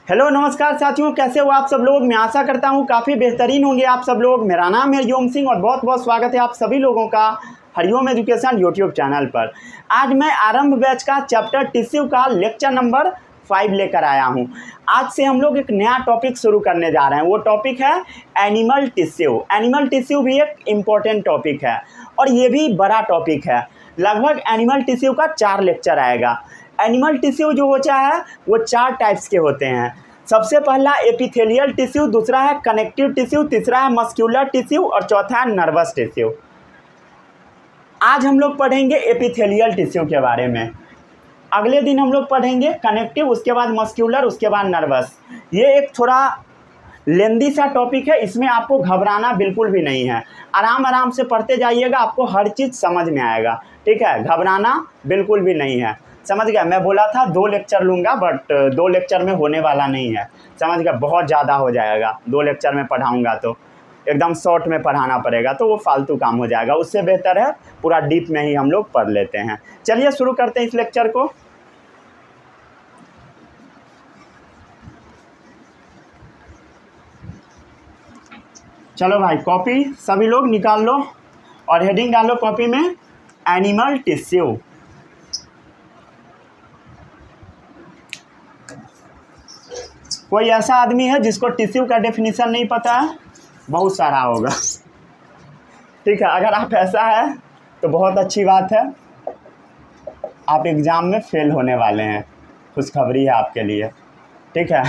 Hello नमस्कार साथियों, कैसे हो आप सब लोग। मैं आशा करता हूँ काफ़ी बेहतरीन होंगे आप सब लोग। मेरा नाम है हरिओम सिंह और बहुत बहुत स्वागत है आप सभी लोगों का हरिओम एजुकेशन यूट्यूब चैनल पर। आज मैं आरंभ बैच का चैप्टर टिश्यू का लेक्चर नंबर 5 लेकर आया हूँ। आज से हम लोग एक नया टॉपिक शुरू करने जा रहे हैं। वो टॉपिक है एनिमल टिश्यू। एनिमल टिश्यू भी एक इम्पॉर्टेंट टॉपिक है और ये भी बड़ा टॉपिक है। लगभग एनिमल टिश्यू का 4 लेक्चर आएगा। एनिमल टिश्यू जो होता है वो 4 टाइप्स के होते हैं। सबसे पहला एपिथेलियल टिश्यू, दूसरा है कनेक्टिव टिश्यू, तीसरा है मस्क्यूलर टिश्यू और चौथा है नर्वस टिश्यू। आज हम लोग पढ़ेंगे एपिथेलियल टिश्यू के बारे में। अगले दिन हम लोग पढ़ेंगे कनेक्टिव, उसके बाद मस्क्यूलर, उसके बाद नर्वस। ये एक थोड़ा लेंदी सा टॉपिक है, इसमें आपको घबराना बिल्कुल भी नहीं है। आराम आराम से पढ़ते जाइएगा, आपको हर चीज़ समझ में आएगा। ठीक है, घबराना बिल्कुल भी नहीं है। समझ गया। मैं बोला था 2 लेक्चर लूँगा, बट 2 लेक्चर में होने वाला नहीं है। समझ गया, बहुत ज़्यादा हो जाएगा। 2 लेक्चर में पढ़ाऊँगा तो एकदम शॉर्ट में पढ़ाना पड़ेगा, तो वो फालतू काम हो जाएगा। उससे बेहतर है पूरा डीप में ही हम लोग पढ़ लेते हैं। चलिए शुरू करते हैं इस लेक्चर को। चलो भाई, कॉपी सभी लोग निकाल लो और हेडिंग डालो कॉपी में, एनिमल टिश्यू। कोई ऐसा आदमी है जिसको टिश्यू का डेफिनेशन नहीं पता है? बहुत सारा होगा। ठीक है, अगर आप ऐसा है तो बहुत अच्छी बात है, आप एग्ज़ाम में फेल होने वाले हैं। खुशखबरी है आपके लिए। ठीक है,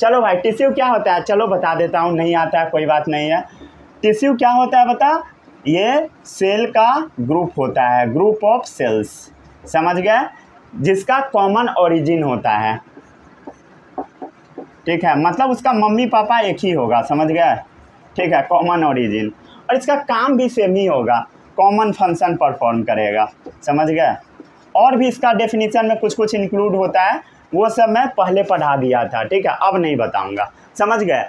चलो भाई, टिश्यू क्या होता है चलो बता देता हूँ। नहीं आता है कोई बात नहीं है। टिश्यू क्या होता है बता, ये सेल का ग्रुप होता है, ग्रुप ऑफ सेल्स। समझ गए, जिसका कॉमन ओरिजिन होता है। ठीक है, मतलब उसका मम्मी पापा एक ही होगा। समझ गए। ठीक है, कॉमन ओरिजिन, और इसका काम भी सेम ही होगा, कॉमन फंक्शन परफॉर्म करेगा। समझ गए। और भी इसका डेफिनेशन में कुछ कुछ इंक्लूड होता है, वो सब मैं पहले पढ़ा दिया था। ठीक है, अब नहीं बताऊंगा। समझ गए।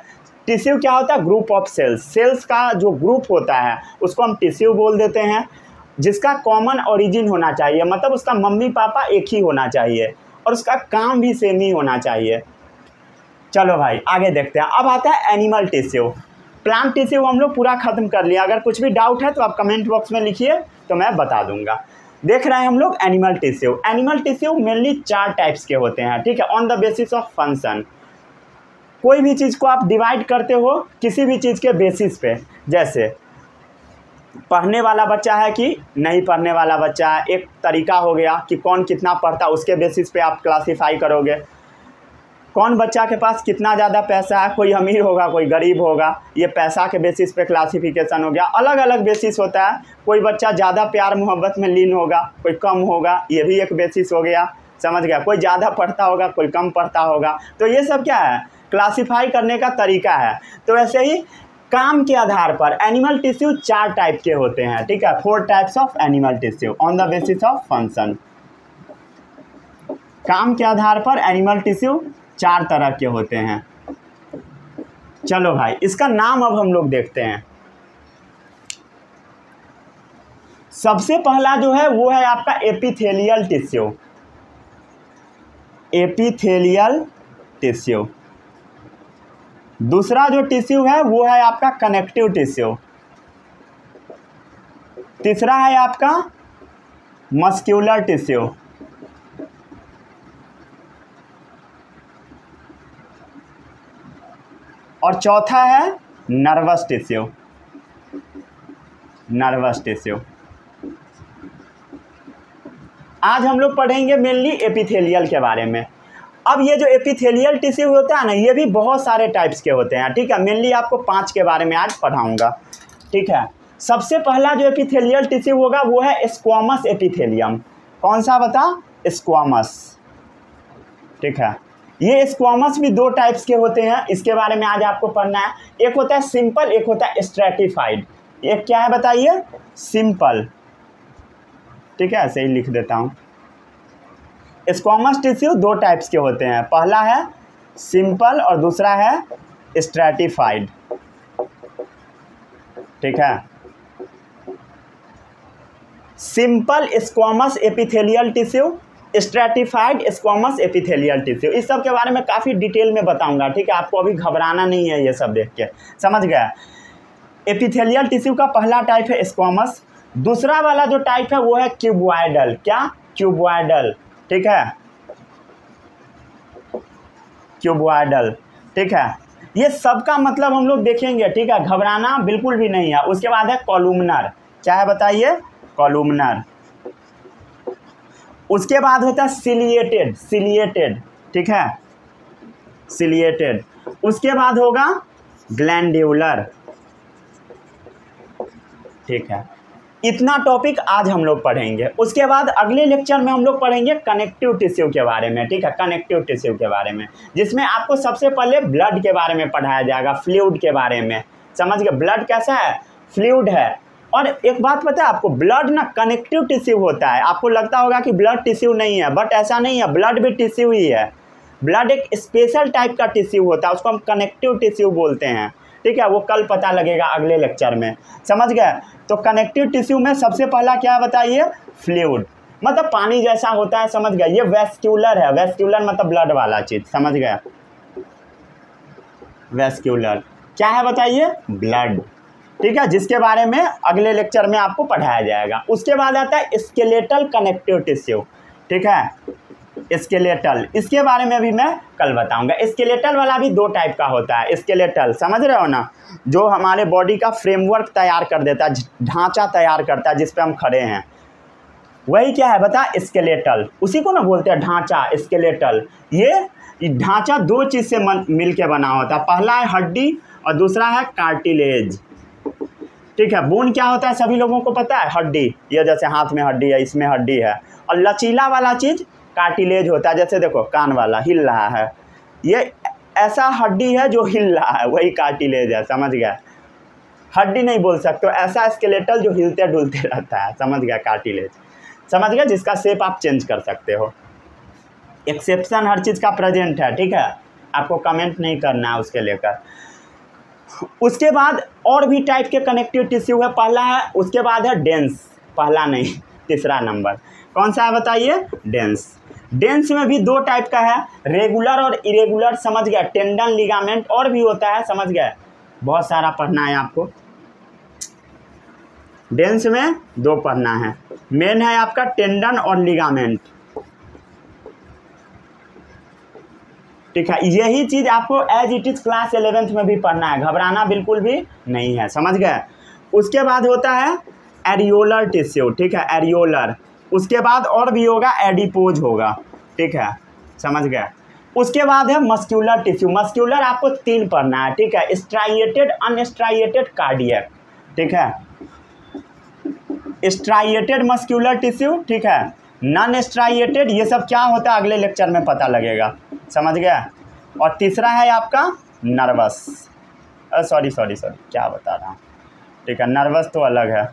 टिश्यू क्या होता है, ग्रुप ऑफ सेल्स। सेल्स का जो ग्रुप होता है उसको हम टिश्यू बोल देते हैं, जिसका कॉमन ओरिजिन होना चाहिए, मतलब उसका मम्मी पापा एक ही होना चाहिए और उसका काम भी सेम ही होना चाहिए। चलो भाई आगे देखते हैं। अब आता है एनिमल टिश्यू। प्लांट टिश्यू हम लोग पूरा खत्म कर लिया। अगर कुछ भी डाउट है तो आप कमेंट बॉक्स में लिखिए तो मैं बता दूंगा। देख रहे हैं हम लोग animal tissue. Animal tissue mainly 4 types के होते हैं। ठीक है, on the basis of function. कोई भी चीज़ को आप डिवाइड करते हो किसी भी चीज़ के बेसिस पे, जैसे पढ़ने वाला बच्चा है कि नहीं पढ़ने वाला बच्चा है, एक तरीका हो गया कि कौन कितना पढ़ता, उसके बेसिस पे आप क्लासीफाई करोगे। कौन बच्चा के पास कितना ज़्यादा पैसा है, कोई अमीर होगा कोई गरीब होगा, ये पैसा के बेसिस पे क्लासिफिकेशन हो गया। अलग अलग बेसिस होता है। कोई बच्चा ज़्यादा प्यार मोहब्बत में लीन होगा, कोई कम होगा, ये भी एक बेसिस हो गया। समझ गया। कोई ज़्यादा पढ़ता होगा कोई कम पढ़ता होगा। तो ये सब क्या है, क्लासीफाई करने का तरीका है। तो ऐसे ही काम के आधार पर एनिमल टिश्यू 4 टाइप के होते हैं। ठीक है, 4 types of animal tissue on the basis of function. काम के आधार पर एनिमल टिश्यू 4 तरह के होते हैं। चलो भाई, इसका नाम अब हम लोग देखते हैं। सबसे पहला जो है वो है आपका एपिथेलियल टिश्यू। Epithelial tissue. दूसरा जो टिश्यू है वो है आपका कनेक्टिव टिश्यू। तीसरा है आपका मस्क्यूलर टिश्यू। और चौथा है नर्वस टिश्यू। Nervous tissue. आज हम लोग पढ़ेंगे मेनली एपिथेलियल के बारे में। अब ये जो एपिथेलियल टिश्यू होता है ना, ये भी बहुत सारे टाइप्स के होते हैं। ठीक है, मेनली आपको 5 के बारे में आज पढ़ाऊंगा। ठीक है, सबसे पहला जो एपिथेलियल टिश्यू होगा वो है स्क्वामस एपिथेलियम। कौन सा बता, स्क्वामस। ठीक है, ये स्क्वामस भी 2 टाइप्स के होते हैं, इसके बारे में आज आपको पढ़ना है। एक होता है सिंपल, एक होता है स्ट्रैटिफाइड। एक क्या है बताइए, सिंपल। ठीक है, ऐसे ही लिख देता हूँ। स्क्वामस टिश्यू 2 टाइप्स के होते हैं, पहला है सिंपल और दूसरा है स्ट्रैटिफाइड। ठीक है, simple squamous epithelial tissue stratified squamous epithelial tissue, इस सब के बारे में काफ़ी डिटेल में बताऊंगा, ठीक है। आपको अभी घबराना नहीं है ये सब देख के, समझ गए। एपिथेलियल टिश्यू का पहला टाइप है स्क्वामस, दूसरा वाला जो टाइप है वो है क्यूबॉइडल। क्या? क्यूबॉइडल, ठीक है, क्यूबॉइडल, ठीक है। ये सबका मतलब हम लोग देखेंगे, ठीक है, घबराना बिल्कुल भी नहीं है। उसके बाद है कॉलुमनर। क्या है बताइए? कॉलुमनर। उसके बाद होता है सिलिएटेड, सिलिएटेड, ठीक है, सिलिएटेड। उसके बाद होगा ग्लैंड्यूलर, ठीक है। इतना टॉपिक आज हम लोग पढ़ेंगे। उसके बाद अगले लेक्चर में हम लोग पढ़ेंगे कनेक्टिव टिश्यू के बारे में, ठीक है, कनेक्टिव टिश्यू के बारे में, जिसमें आपको सबसे पहले ब्लड के बारे में पढ़ाया जाएगा, फ्लूइड के बारे में, समझ गए। ब्लड कैसा है? फ्लूइड है। और एक बात पता है आपको, ब्लड ना कनेक्टिव टिश्यू होता है। आपको लगता होगा कि ब्लड टिश्यू नहीं है, बट ऐसा नहीं है, ब्लड भी टिश्यू ही है। ब्लड एक स्पेशल टाइप का टिश्यू होता है, उसको हम कनेक्टिव टिश्यू बोलते हैं, ठीक है। वो कल पता लगेगा अगले लेक्चर में, समझ गए। तो कनेक्टिव टिश्यू में सबसे पहला क्या बताइए? फ्लूइड, मतलब पानी जैसा होता है, समझ गए। ये वेस्क्यूलर है, वेस्क्यूलर मतलब ब्लड वाला चीज, समझ गए। वेस्क्यूलर क्या है बताइए? ब्लड, ठीक है, जिसके बारे में अगले लेक्चर में आपको पढ़ाया जाएगा। उसके बाद आता है स्केलेटल कनेक्टिव टिश्यू, ठीक है, स्केलेटल। इसके बारे में भी मैं कल बताऊंगा। स्केलेटल वाला भी दो टाइप का होता है। स्केलेटल समझ रहे हो ना, जो हमारे बॉडी का फ्रेमवर्क तैयार कर देता है, ढांचा तैयार करता है जिस पे हम खड़े हैं, वही क्या है बता? स्केलेटल। उसी को ना बोलते हैं ढांचा, स्केलेटल। ये ढांचा दो चीज़ से मिल के बना होता है। पहला है हड्डी और दूसरा है कार्टिलेज, ठीक है। बोन क्या होता है सभी लोगों को पता है? हड्डी। ये जैसे हाथ में हड्डी है, इसमें हड्डी है। और लचीला वाला चीज़ कार्टिलेज होता है। जैसे देखो कान वाला हिल रहा है, ये ऐसा हड्डी है जो हिल रहा है, वही कार्टिलेज है, समझ गया। हड्डी नहीं बोल सकते, ऐसा स्केलेटल जो हिलते डुलते रहता है, समझ गया, कार्टिलेज, समझ गया, जिसका शेप आप चेंज कर सकते हो। एक्सेप्शन हर चीज़ का प्रेजेंट है, ठीक है, आपको कमेंट नहीं करना है उसके लेकर। उसके बाद और भी टाइप के कनेक्टिव टिश्यू है। पहला है, उसके बाद है डेंस, पहला नहीं तीसरा नंबर कौन सा है बताइए? डेंस। डेंस में भी दो टाइप का है, रेगुलर और इरेगुलर, समझ गया। टेंडन, लिगामेंट और भी होता है, समझ गए। बहुत सारा पढ़ना है आपको। डेंस में दो पढ़ना है, मेन है आपका टेंडन और लिगामेंट, ठीक है। यही चीज़ आपको as it is class 11th में भी पढ़ना है, घबराना बिल्कुल भी नहीं है, समझ गए। उसके बाद होता है एरियोलर टिश्यू, ठीक है, एरियोलर। उसके बाद और भी होगा, एडिपोज होगा, ठीक है, समझ गए। उसके बाद है मस्क्यूलर टिश्यू। मस्क्यूलर आपको 3 पढ़ना है, ठीक है, स्ट्राइएटेड, अनस्ट्राइएटेड, कार्डियक, ठीक है। स्ट्राइएटेड मस्क्यूलर टिश्यू, ठीक है, नॉन स्ट्राइएटेड, ये सब क्या होता है अगले लेक्चर में पता लगेगा, समझ गया। और तीसरा है आपका नर्वस, सॉरी क्या बता रहा हूँ, ठीक है, नर्वस तो अलग है,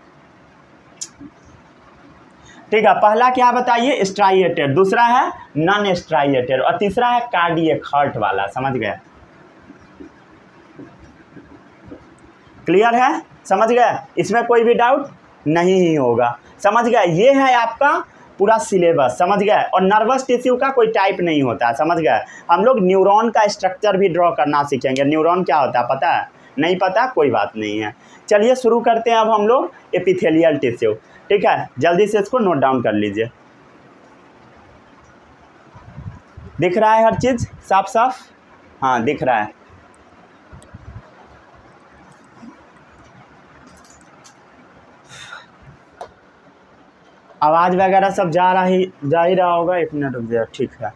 ठीक है। पहला क्या बताइए? स्ट्राइएटेड, दूसरा है नॉन स्ट्राइएटेड और तीसरा है कार्डियक, हार्ट वाला, समझ गए। क्लियर है? समझ गए? इसमें कोई भी डाउट नहीं ही होगा, समझ गए। ये है आपका पूरा सिलेबस, समझ गए। और नर्वस टिश्यू का कोई टाइप नहीं होता है, समझ गए। हम लोग न्यूरॉन का स्ट्रक्चर भी ड्रॉ करना सीखेंगे। न्यूरॉन क्या होता है पता है? नहीं पता, कोई बात नहीं है। चलिए शुरू करते हैं अब हम लोग एपिथेलियल टिश्यू, ठीक है। जल्दी से इसको नोट डाउन कर लीजिए। दिख रहा है हर चीज़ साफ साफ? हाँ दिख रहा है। आवाज़ वगैरह सब जा ही रहा होगा। 1 मिनट रुक जाए, ठीक है।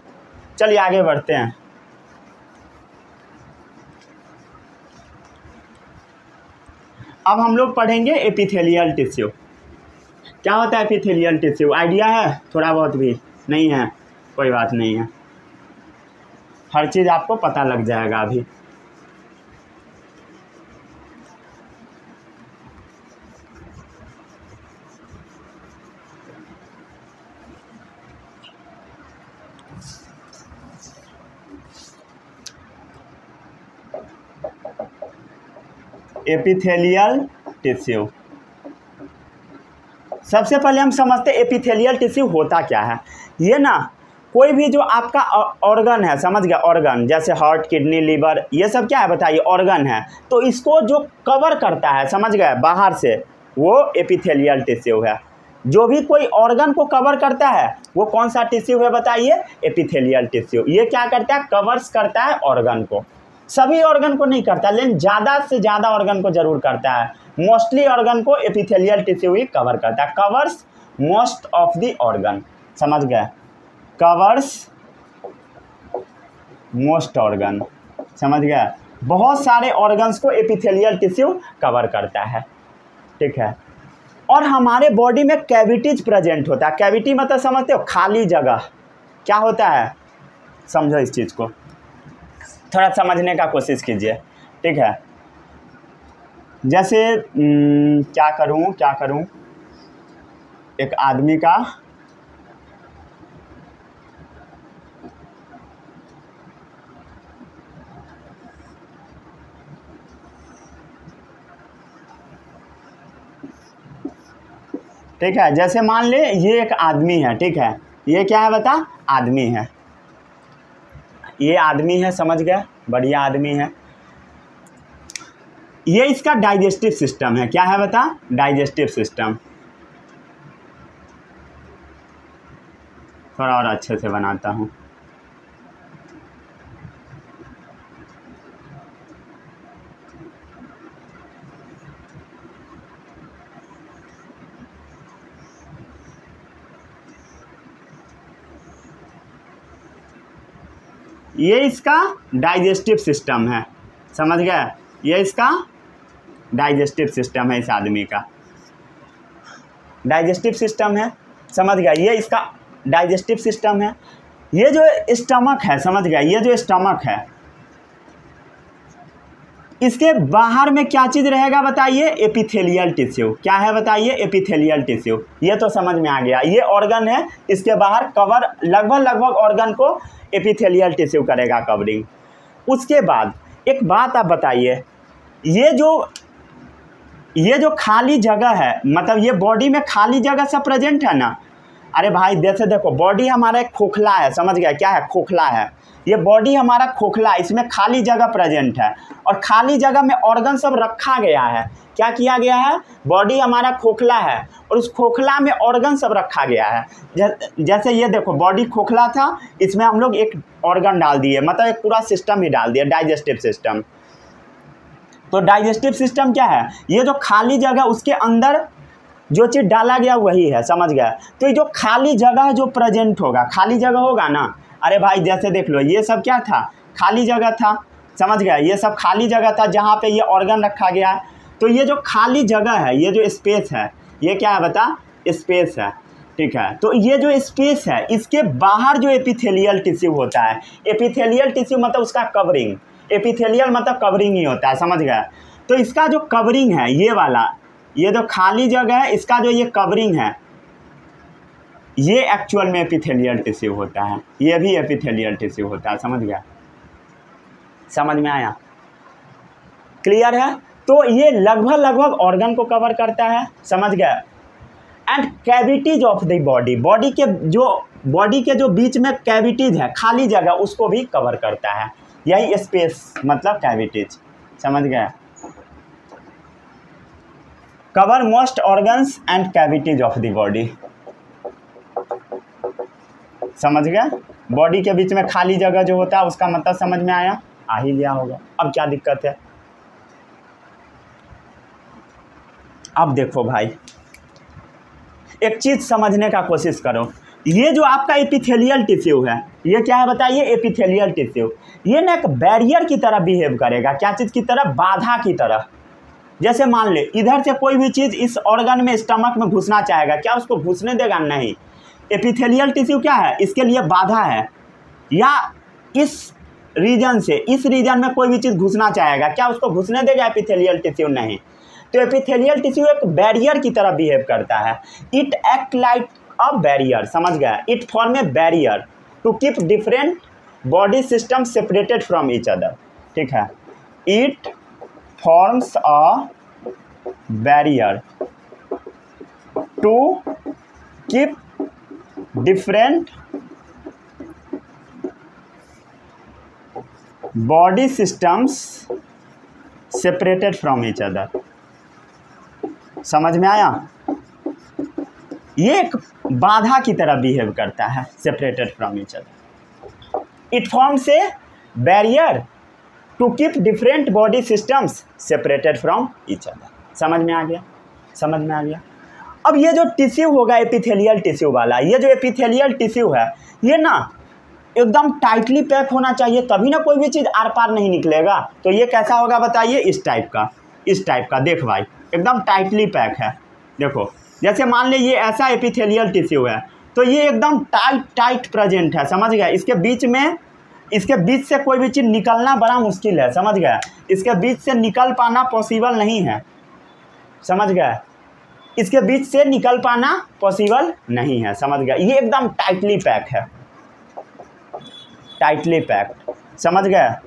चलिए आगे बढ़ते हैं। अब हम लोग पढ़ेंगे एपिथेलियल टिश्यू। क्या होता है एपिथेलियल टिश्यू? आइडिया है? थोड़ा बहुत भी नहीं है, कोई बात नहीं है, हर चीज़ आपको पता लग जाएगा अभी। एपिथेलियल टिश्यू, सबसे पहले हम समझते हैं एपिथेलियल टिश्यू होता क्या है। ये ना कोई भी जो आपका ऑर्गन है, समझ गया, ऑर्गन जैसे हार्ट, किडनी, लीवर, ये सब क्या है बताइए, ऑर्गन है। तो इसको जो कवर करता है, समझ गए, बाहर से, वो एपिथेलियल टिश्यू है। जो भी कोई ऑर्गन को कवर करता है वो कौन सा टिश्यू है बताइए, एपिथेलियल टिश्यू। ये क्या करता है, कवर्स करता है ऑर्गन को। सभी ऑर्गन को नहीं करता, लेकिन ज़्यादा से ज़्यादा ऑर्गन को जरूर करता है। मोस्टली ऑर्गन को एपिथेलियल टिश्यू ही कवर करता है। Covers most of the organ, समझ गए, कवर्स मोस्ट ऑर्गन, समझ गए, बहुत सारे ऑर्गन्स को एपिथेलियल टिश्यू कवर करता है, ठीक है। और हमारे बॉडी में कैविटीज प्रेजेंट होता है। कैविटी मतलब समझते हो, खाली जगह। क्या होता है, समझो इस चीज़ को, थोड़ा समझने का कोशिश कीजिए, ठीक है। जैसे क्या करूं, एक आदमी का ठीक है, जैसे मान ले ये एक आदमी है, ठीक है, ये क्या है बता, आदमी है, ये आदमी है, समझ गए, बढ़िया आदमी है। ये इसका डाइजेस्टिव सिस्टम है, क्या है बता, डाइजेस्टिव सिस्टम। थोड़ा और अच्छे से बनाता हूँ। ये इसका डाइजेस्टिव सिस्टम है, समझ गए, ये इसका डाइजेस्टिव सिस्टम है, इस आदमी का डाइजेस्टिव सिस्टम है, समझ गया, ये इसका डाइजेस्टिव सिस्टम है। ये जो स्टमक है, समझ गया, ये जो स्टमक है, इसके बाहर में क्या चीज़ रहेगा बताइए, एपिथेलियल टिश्यू। क्या है बताइए, एपिथेलियल टिश्यू। ये तो समझ में आ गया, ये ऑर्गन है, इसके बाहर कवर लगभग ऑर्गन को एपिथेलियल टिश्यू करेगा कवरिंग। उसके बाद एक बात आप बताइए, ये जो खाली जगह है, मतलब ये बॉडी में खाली जगह सब प्रेजेंट है ना। अरे भाई जैसे देखो, बॉडी हमारा एक खोखला है, समझ गया, क्या है, खोखला है। ये बॉडी हमारा खोखला, इसमें खाली जगह प्रेजेंट है, और खाली जगह में ऑर्गन सब रखा गया है। क्या किया गया है, बॉडी हमारा खोखला है और उस खोखला में ऑर्गन सब रखा गया है। जैसे ये देखो, बॉडी खोखला था, इसमें हम लोग एक ऑर्गन डाल दिए, मतलब एक पूरा सिस्टम ही डाल दिया, डाइजेस्टिव सिस्टम। तो डाइजेस्टिव सिस्टम क्या है, ये जो खाली जगह, उसके अंदर जो चीज़ डाला गया वही है, समझ गया। तो ये जो खाली जगह जो प्रेजेंट होगा, खाली जगह होगा ना। अरे भाई जैसे देख लो, ये सब क्या था, खाली जगह था, समझ गया, ये सब खाली जगह था जहाँ पे ये ऑर्गन रखा गया है। तो ये जो खाली जगह है, ये जो स्पेस है, ये क्या है बता, स्पेस है, ठीक है। तो ये जो स्पेस है, इसके बाहर जो एपिथेलियल टिश्यू होता है, एपिथेलियल टिश्यू मतलब उसका कवरिंग, एपिथेलियल मतलब कवरिंग ही होता है, समझ गया। तो इसका जो कवरिंग है, ये वाला, ये जो खाली जगह है, इसका जो ये कवरिंग है, ये एक्चुअल में एपिथेलियल टिश्यू होता है, ये भी एपिथेलियल टिश्यू होता है, समझ गया, समझ में आया, क्लियर है। तो ये लगभग ऑर्गन को कवर करता है, समझ गया। And cavities of the body, body के जो बीच में कैविटीज है, खाली जगह, उसको भी कवर करता है। यही स्पेस मतलब कैविटीज, समझ गया। Cover most organs and cavities of the body, समझ गया। बॉडी के बीच में खाली जगह जो होता है, उसका मतलब समझ में आया, आ ही लिया होगा। अब क्या दिक्कत है, अब देखो भाई, एक चीज समझने का कोशिश करो। ये जो आपका एपिथेलियल टिश्यू है, ये क्या है बताइए, एपिथेलियल टिश्यू। ये ना एक बैरियर की तरह बिहेव करेगा, क्या चीज़ की तरह, बाधा की तरह। जैसे मान ले इधर से कोई भी चीज़ इस ऑर्गन में, स्टमक में घुसना चाहेगा, क्या उसको घुसने देगा, नहीं। एपिथेलियल टिश्यू क्या है, इसके लिए बाधा है। या इस रीजन से इस रीजन में कोई भी चीज़ घुसना चाहेगा, क्या उसको घुसने देगा एपिथेलियल टिश्यू, नहीं। तो एपिथेलियल टिश्यू एक बैरियर की तरह बिहेव करता है। It act like a barrier, समझ गया, it form a barrier to keep different body system separated from each other, ठीक है। It forms a barrier to keep different body systems separated from each other. समझ में आया? ये एक बाधा की तरह बिहेव करता है, separated from each other. It forms a barrier to keep different body systems separated from each other. समझ में आ गया? समझ में आ गया। अब ये जो टिश्यू होगा एपिथेलियल टिश्यू वाला, ये जो एपिथेलियल टिश्यू है ये ना एकदम टाइटली पैक होना चाहिए, तभी ना कोई भी चीज़ आर पार नहीं निकलेगा। तो ये कैसा होगा बताइए? इस टाइप का, इस टाइप का। देख भाई एकदम टाइटली पैक है। देखो जैसे मान ले ये ऐसा एपिथेलियल टिश्यू है तो ये एकदम टाइट प्रेजेंट है। समझ गया? इसके बीच से कोई भी चीज़ निकलना बड़ा मुश्किल है। समझ गया? इसके बीच से निकल पाना पॉसिबल नहीं है। समझ गया? इसके बीच से निकल पाना पॉसिबल नहीं है। समझ गया? ये एकदम टाइटली पैक है, टाइटली पैक्ड। समझ गया?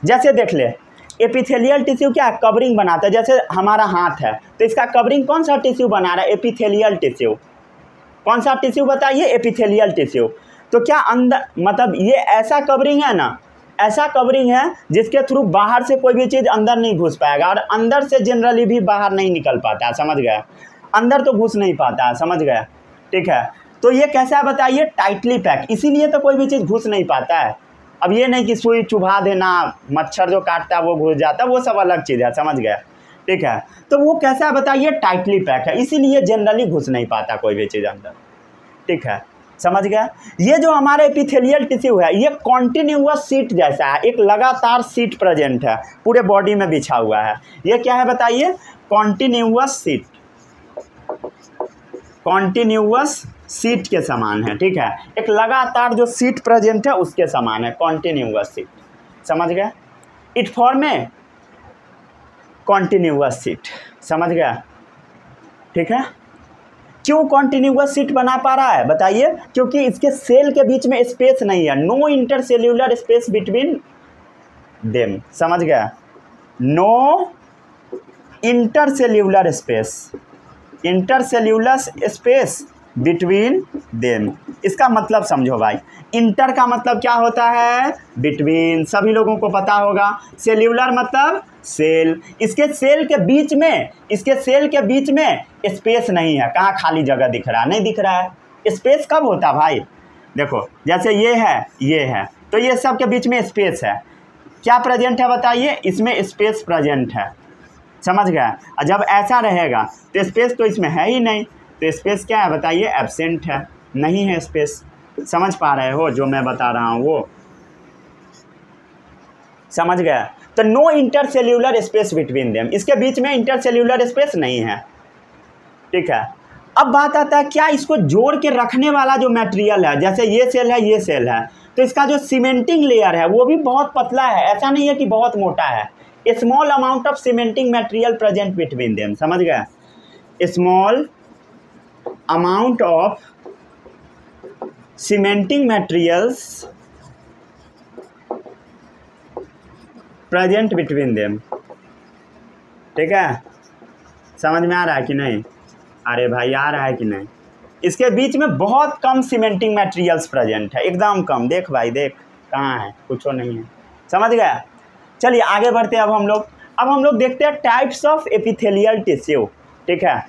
जैसे देख ले एपिथेलियल टिश्यू क्या है? कवरिंग बनाता है। जैसे हमारा हाथ है तो इसका कवरिंग कौन सा टिश्यू बना रहा है? Epithelial tissue. कौन सा टिश्यू बताइए? Epithelial tissue. तो क्या अंदर मतलब ये ऐसा कवरिंग है ना, ऐसा कवरिंग है जिसके थ्रू बाहर से कोई भी चीज़ अंदर नहीं घुस पाएगा और अंदर से जनरली भी बाहर नहीं निकल पाता है। समझ गया? अंदर तो घुस नहीं पाता है। समझ गया? ठीक है। तो ये कैसा है बताइए? Tightly pack. इसीलिए तो कोई भी चीज़ घुस नहीं पाता है। अब ये नहीं कि सुई चुभा देना, मच्छर जो काटता है वो घुस जाता है, वो सब अलग चीज़ है। समझ गया? ठीक है। तो वो कैसा है बताइए? टाइटली पैक है, इसीलिए जनरली घुस नहीं पाता कोई भी चीज़ अंदर। ठीक है, समझ गया? ये जो हमारे एपिथेलियल टिश्यू है ये कॉन्टिन्यूअस सीट जैसा है, एक लगातार सीट प्रेजेंट है, पूरे बॉडी में बिछा हुआ है। ये क्या है बताइए? कॉन्टिन्यूअस सीट, कॉन्टिन्यूअस सीट के समान है। ठीक है, एक लगातार जो सीट प्रेजेंट है उसके समान है, कॉन्टिन्यूअस सीट। समझ गया? It form A continuous seat. समझ गया? ठीक है। क्यों कॉन्टिन्यूअस सीट बना पा रहा है बताइए? क्योंकि इसके सेल के बीच में स्पेस नहीं है, no intercellular space between them. समझ गया? No intercellular space, intercellular space between them. इसका मतलब समझो भाई, इंटर का मतलब क्या होता है? बिटवीन, सभी लोगों को पता होगा। सेल्यूलर मतलब सेल, इसके सेल के बीच में, इसके सेल के बीच में स्पेस नहीं है। कहाँ खाली जगह दिख रहा है? नहीं दिख रहा है। स्पेस कब होता है भाई? देखो जैसे ये है तो ये सब के बीच में स्पेस है। क्या प्रेजेंट है बताइए? इसमें स्पेस प्रेजेंट है। समझ गया? और जब ऐसा रहेगा तो स्पेस तो इसमें है ही नहीं, तो स्पेस क्या है बताइए? एब्सेंट है, नहीं है स्पेस। समझ पा रहे हो जो मैं बता रहा हूँ वो? समझ गया? तो no intercellular space between them, इसके बीच में इंटरसेल्यूलर स्पेस नहीं है। ठीक है। अब बात आता है क्या इसको जोड़ के रखने वाला जो मटेरियल है, जैसे ये सेल है, ये सेल है, तो इसका जो सीमेंटिंग लेयर है वो भी बहुत पतला है, ऐसा नहीं है कि बहुत मोटा है। Small amount of cementing material present between them. समझ गया? Small amount of cementing materials present between them. ठीक है, समझ में आ रहा है कि नहीं? अरे भाई आ रहा है कि नहीं? इसके बीच में बहुत कम सीमेंटिंग मटेरियल्स प्रेजेंट है, एकदम कम। देख भाई देख, कहाँ है? कुछ नहीं है। समझ गया? चलिए आगे बढ़ते हैं। अब हम लोग देखते हैं टाइप्स ऑफ एपिथेलियल टिश्यू। ठीक है,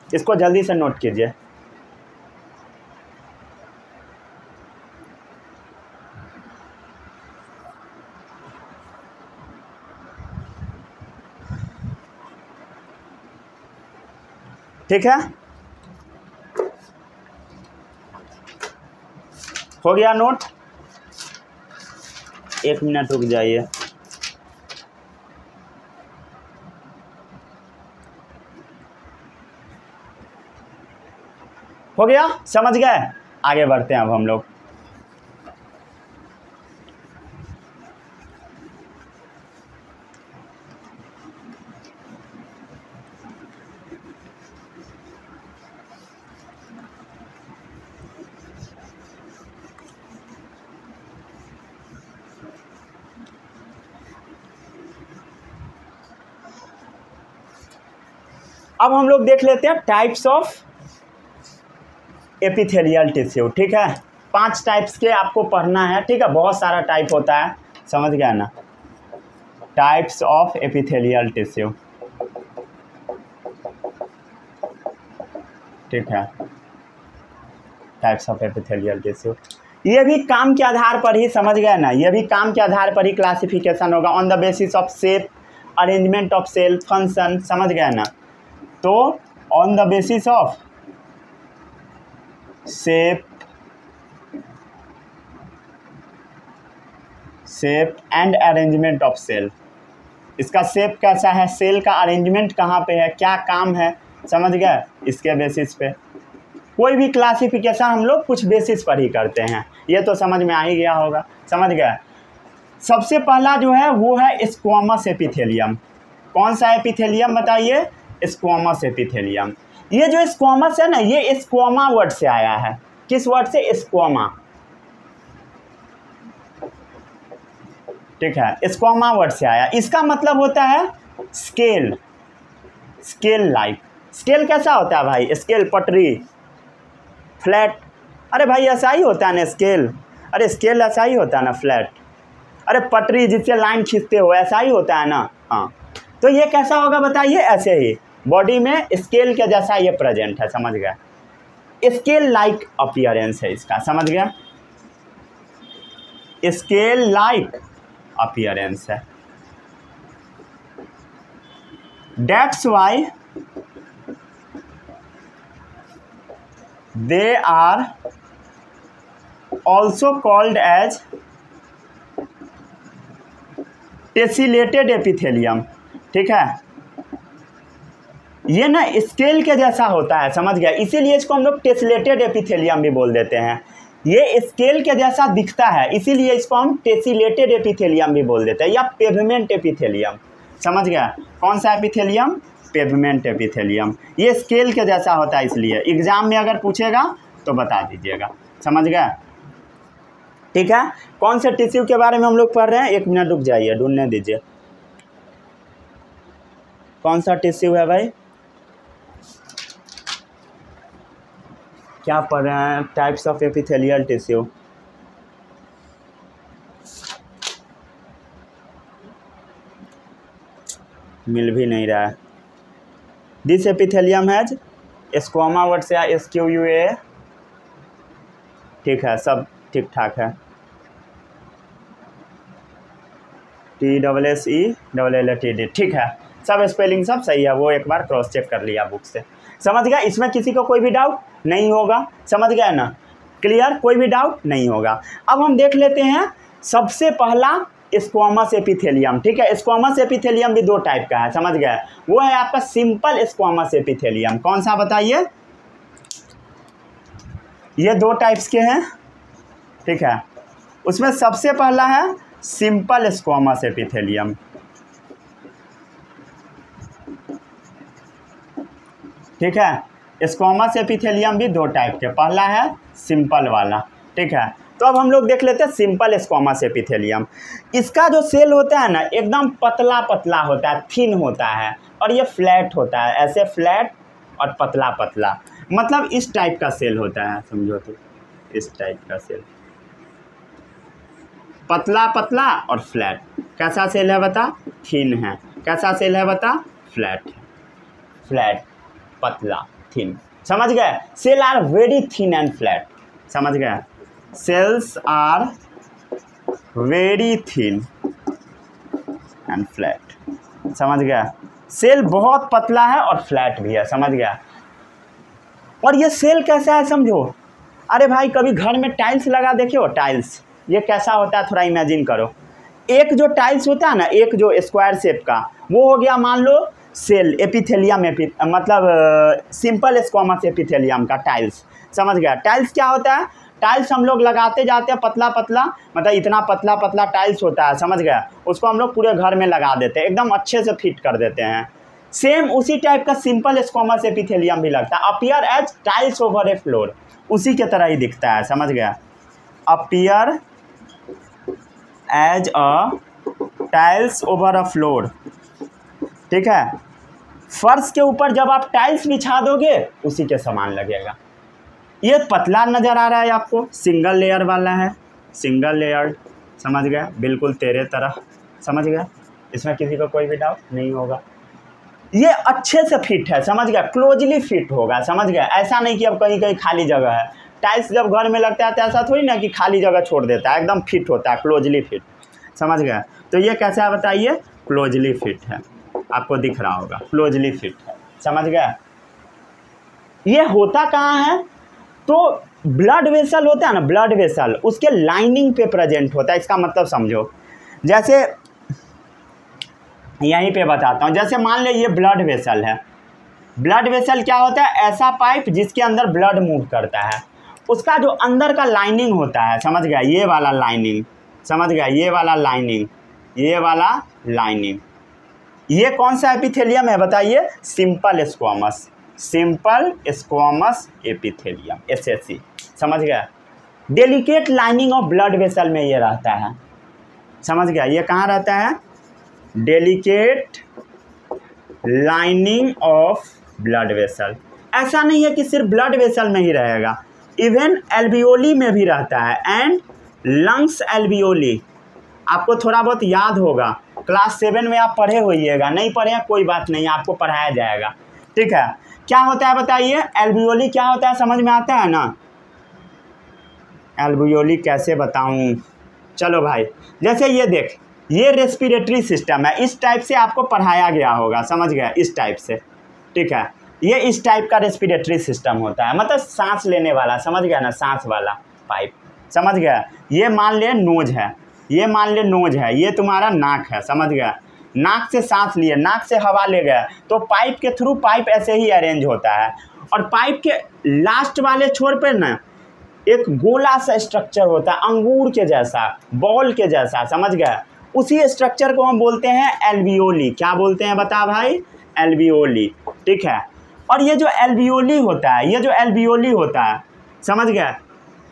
इसको जल्दी से नोट कीजिए। ठीक है, हो गया नोट? एक मिनट रुक जाइए। हो गया? समझ गए? आगे बढ़ते हैं अब हम लोग। अब हम लोग देख लेते हैं टाइप्स ऑफ एपिथेलियल टिश्यू। ठीक है, 5 टाइप्स के आपको पढ़ना है। ठीक है, बहुत सारा टाइप होता है, समझ गया ना। टाइप्स ऑफ एपिथेलियल टिश्यू, ठीक है, टाइप्स ऑफ एपिथेलियल टिश्यू। ये भी काम के आधार पर ही, समझ गए ना, ये भी काम के आधार पर ही क्लासिफिकेशन होगा, on the basis of shape, arrangement of cell, function, समझ गए ना। तो on the basis of shape and arrangement of cell. इसका शेप कैसा है, सेल का अरेंजमेंट कहाँ पे है, क्या काम है, समझ गए। इसके बेसिस पे कोई भी क्लासिफिकेशन हम लोग कुछ बेसिस पर ही करते हैं, ये तो समझ में आ ही गया होगा, समझ गए। सबसे पहला जो है वो है स्क्वामस एपिथेलियम। कौन सा एपिथेलियम बताइए, स्क्वामस एपिथेलियम। ये जो स्क्वामस है ना, ये स्क्वामा वर्ड से आया है। किस वर्ड से, स्क्वामा, ठीक है, स्क्वामा वर्ड से आया। इसका मतलब होता है स्केल, स्केल लाइक। स्केल कैसा होता है भाई, स्केल पटरी, फ्लैट, अरे भाई ऐसा ही होता है ना स्केल, अरे स्केल ऐसा ही होता है ना, फ्लैट, अरे पटरी जिससे लाइन खींचते हो ऐसा ही होता है ना। हाँ, तो ये कैसा होगा बताइए, ऐसे ही बॉडी में स्केल के जैसा ये प्रेजेंट है, समझ गया। स्केल लाइक अपीयरेंस है इसका, समझ गया, स्केल लाइक अपीयरेंस है। That's why they are also called as tessellated epithelium, ठीक है। ये ना स्केल के जैसा होता है, समझ गया, इसीलिए इसको हम लोग टेसिलेटेड एपिथेलियम भी बोल देते हैं। ये स्केल के जैसा दिखता है, इसीलिए इसको हम टेसिलेटेड एपिथेलियम भी बोल देते हैं, या पेवमेंट एपिथेलियम, समझ गया। कौन सा एपिथेलियम, पेवमेंट एपिथेलियम। ये स्केल के जैसा होता है, इसलिए एग्जाम में अगर पूछेगा तो बता दीजिएगा, समझ गया, ठीक है। कौन से टिश्यू के बारे में हम लोग पढ़ रहे हैं, एक मिनट रुक जाइए, ढूंढने दीजिए, कौन सा टिश्यू है भाई, क्या पढ़ रहे हैं, टाइप्स ऑफ एपिथेलियल टिश्यू। मिल भी नहीं रहा है। दिस एपिथेलियम हैज स्क्वामा वर्ड से SQUA, ठीक है, सब ठीक ठाक है। TSSELLATD, ठीक है, सब स्पेलिंग सब सही है, वो एक बार क्रॉस चेक कर लिया बुक से, समझ गया। इसमें किसी को कोई भी डाउट नहीं होगा, समझ गया ना, क्लियर, कोई भी डाउट नहीं होगा। अब हम देख लेते हैं सबसे पहला स्क्वामस एपिथेलियम, ठीक है। स्क्वामस एपिथेलियम भी दो टाइप का है, समझ गए, वो है आपका सिंपल स्क्वामस एपिथेलियम। कौन सा बताइए, ये दो टाइप्स के हैं, ठीक है। उसमें सबसे पहला है सिंपल स्क्वामस एपिथेलियम, ठीक है। स्क्वामस एपिथेलियम भी दो टाइप के, पहला है सिंपल वाला, ठीक है। तो अब हम लोग देख लेते हैं सिंपल स्क्वामस एपिथेलियम। इसका जो सेल होता है ना, एकदम पतला पतला होता है, थिन होता है, और ये फ्लैट होता है, ऐसे फ्लैट और पतला पतला, मतलब इस टाइप का सेल होता है, समझो तो इस टाइप का सेल, पतला पतला और फ्लैट। कैसा सेल है बता, थिन है। कैसा सेल है बता, फ्लैट है, फ्लैट, पतला, थिन, समझ गए। Cell are very thin and flat, समझ गए, cells are very thin and flat, समझ गया। सेल बहुत पतला है और फ्लैट भी है, समझ गया। और ये सेल कैसा है समझो, अरे भाई कभी घर में टाइल्स लगा देखे हो, टाइल्स, ये कैसा होता है थोड़ा इमेजिन करो। एक जो टाइल्स होता है ना, एक जो स्क्वायर शेप का, वो हो गया मान लो सेल, एपिथेलियम मतलब सिंपल स्क्वामस एपिथेलियम का टाइल्स, समझ गया। टाइल्स क्या होता है, टाइल्स हम लोग लगाते जाते हैं पतला पतला, मतलब इतना पतला पतला टाइल्स होता है, समझ गया। उसको हम लोग पूरे घर में लगा देते हैं, एकदम अच्छे से फिट कर देते हैं। सेम उसी टाइप का सिंपल स्क्वामस एपिथेलियम भी लगता है, appear as tiles over a floor, उसी के तरह ही दिखता है, समझ गया। Appear as a tiles over a floor, ठीक है। फर्श के ऊपर जब आप टाइल्स बिछा दोगे उसी के समान लगेगा। ये पतला नज़र आ रहा है आपको, सिंगल लेयर वाला है, सिंगल लेयर, समझ गए, बिल्कुल तेरे तरह, समझ गए, इसमें किसी को कोई भी डाउट नहीं होगा। ये अच्छे से फिट है, समझ गए, क्लोजली फिट होगा, समझ गए, ऐसा नहीं कि अब कहीं कहीं खाली जगह है। टाइल्स जब घर में लगता है तो ऐसा थोड़ी ना कि खाली जगह छोड़ देता है, एकदम फिट होता है, क्लोजली फिट, समझ गए। तो ये कैसा है बताइए, क्लोजली फिट है, आपको दिख रहा होगा क्लोजली फिट है, समझ गए। ये होता कहाँ है, तो ब्लड वेसल होता है ना, ब्लड वेसल उसके लाइनिंग पे प्रेजेंट होता है। इसका मतलब समझो, जैसे यहीं पे बताता हूँ, जैसे मान ले ये ब्लड वेसल है। ब्लड वेसल क्या होता है, ऐसा पाइप जिसके अंदर ब्लड मूव करता है, उसका जो अंदर का लाइनिंग होता है, समझ गया, ये वाला लाइनिंग, समझ गया, ये वाला लाइनिंग, ये वाला लाइनिंग, ये कौन सा एपिथेलियम है बताइए, simple squamous, simple squamous epithelium, SSC, समझ गया। Delicate lining of blood vessel में ये रहता है, समझ गया, ये कहाँ रहता है, delicate lining of blood vessel. ऐसा नहीं है कि सिर्फ ब्लड वेसल में ही रहेगा, इवन एल्वियोली में भी रहता है, एंड लंग्स एल्वियोली। आपको थोड़ा बहुत याद होगा, क्लास 7 में आप पढ़े होइएगा, नहीं पढ़े हैं कोई बात नहीं, आपको पढ़ाया जाएगा, ठीक है। क्या होता है बताइए, एल्वियोली क्या होता है, समझ में आता है ना, एल्वियोली कैसे बताऊं, चलो भाई, जैसे ये देख, ये रेस्पिरेटरी सिस्टम है, इस टाइप से आपको पढ़ाया गया होगा, समझ गया, इस टाइप से, ठीक है, ये इस टाइप का रेस्पिरेटरी सिस्टम होता है, मतलब सांस लेने वाला, समझ गया ना, सांस वाला पाइप, समझ गया। ये मान ले नोज है, ये मान ले नोज है, ये तुम्हारा नाक है, समझ गया, नाक से सांस लिए, नाक से हवा ले गया, तो पाइप के थ्रू पाइप ऐसे ही अरेंज होता है, और पाइप के लास्ट वाले छोर पर ना एक गोला सा स्ट्रक्चर होता है, अंगूर के जैसा, बॉल के जैसा, समझ गया, उसी स्ट्रक्चर को हम बोलते हैं एल्वियोली। क्या बोलते हैं बता भाई, एल्वियोली, ठीक है। और ये जो एल्वियोली होता है, ये जो एल्वियोली होता है, समझ गया,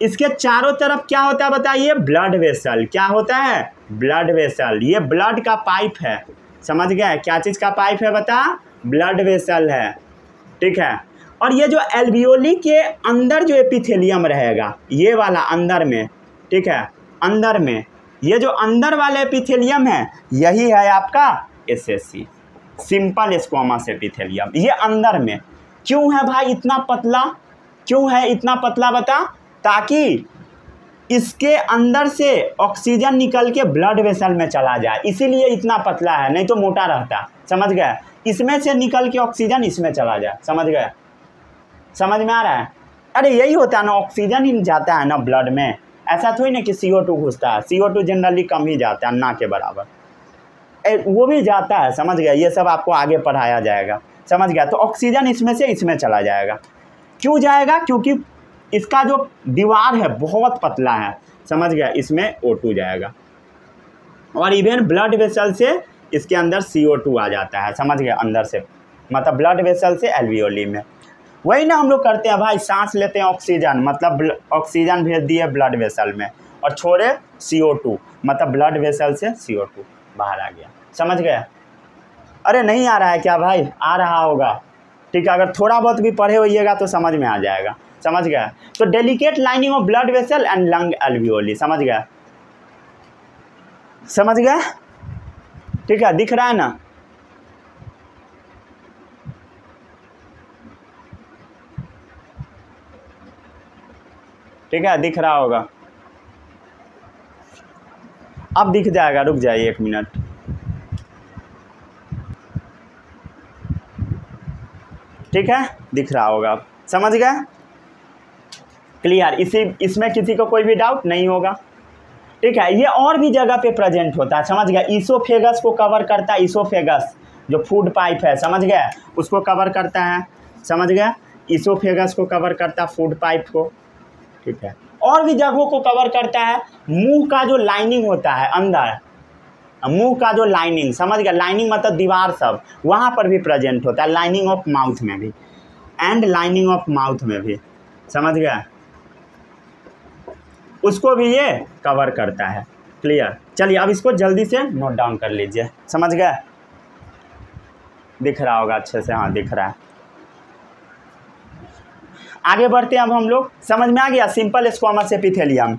इसके चारों तरफ क्या होता है बताइए, ब्लड वेसल। क्या होता है, ब्लड वेसल, ये ब्लड का पाइप है, समझ गया, क्या चीज़ का पाइप है बता, ब्लड वेसल है, ठीक है। और ये जो एल्वियोली के अंदर जो एपिथेलियम रहेगा, ये वाला अंदर में, ठीक है, अंदर में, ये जो अंदर वाला एपिथेलियम है, यही है आपका SSC, सिंपल स्क्वामस एपिथेलियम। ये अंदर में क्यों है भाई इतना पतला, क्यों है इतना पतला बता, ताकि इसके अंदर से ऑक्सीजन निकल के ब्लड वेसल में चला जाए, इसीलिए इतना पतला है, नहीं तो मोटा रहता, समझ गया, इसमें से निकल के ऑक्सीजन इसमें चला जाए, समझ गया, समझ में आ रहा है। अरे यही होता है ना, ऑक्सीजन ही जाता है ना ब्लड में, ऐसा थोड़ी ना कि CO2 घुसता है, CO2 जनरली कम ही जाता है, ना के बराबर, वो भी जाता है, समझ गया, ये सब आपको आगे पढ़ाया जाएगा, समझ गया। तो ऑक्सीजन इसमें से इसमें चला जाएगा, क्यों जाएगा, क्योंकि इसका जो दीवार है बहुत पतला है, समझ गया, इसमें O2 जाएगा, और इवन ब्लड वेसल से इसके अंदर CO2 आ जाता है, समझ गया, अंदर से, मतलब ब्लड वेसल से एल्वियोली में। वही ना हम लोग करते हैं भाई, सांस लेते हैं ऑक्सीजन, मतलब ऑक्सीजन भेज दिए ब्लड वेसल में, और छोड़े CO2, मतलब ब्लड वेसल से CO2 बाहर आ गया, समझ गए। अरे नहीं आ रहा है क्या भाई, आ रहा होगा, ठीक है, अगर थोड़ा बहुत भी पढ़े होइएगा तो समझ में आ जाएगा, समझ गया। तो delicate lining of blood vessel and lung alveoli, समझ गया, समझ गया, ठीक है, दिख रहा है ना, ठीक है, दिख रहा होगा, अब दिख जाएगा, रुक जाइए 1 मिनट, ठीक है, दिख रहा होगा, अब समझ गए, क्लियर, इसमें किसी को कोई भी डाउट नहीं होगा, ठीक है। ये और भी जगह पे प्रेजेंट होता है, समझ गया, ईसोफेगस को कवर करता है, ईसोफेगस जो फूड पाइप है, समझ गया, उसको कवर करता है, समझ गया, ईसोफेगस को कवर करता है, फूड पाइप को, ठीक है, और भी जगहों को कवर करता है। मुंह का जो लाइनिंग होता है अंदर, मुंह का जो लाइनिंग, समझ गया, लाइनिंग मतलब दीवार सब, वहाँ पर भी प्रेजेंट होता है, लाइनिंग ऑफ माउथ में भी, एंड लाइनिंग ऑफ माउथ में भी, समझ गया, उसको भी ये कवर करता है, क्लियर। चलिए अब इसको जल्दी से नोट डाउन कर लीजिए, समझ गए, दिख रहा होगा अच्छे से, हाँ दिख रहा है। आगे बढ़ते हैं अब हम लोग, समझ में आ गया, सिंपल स्क्वामस एपिथेलियम।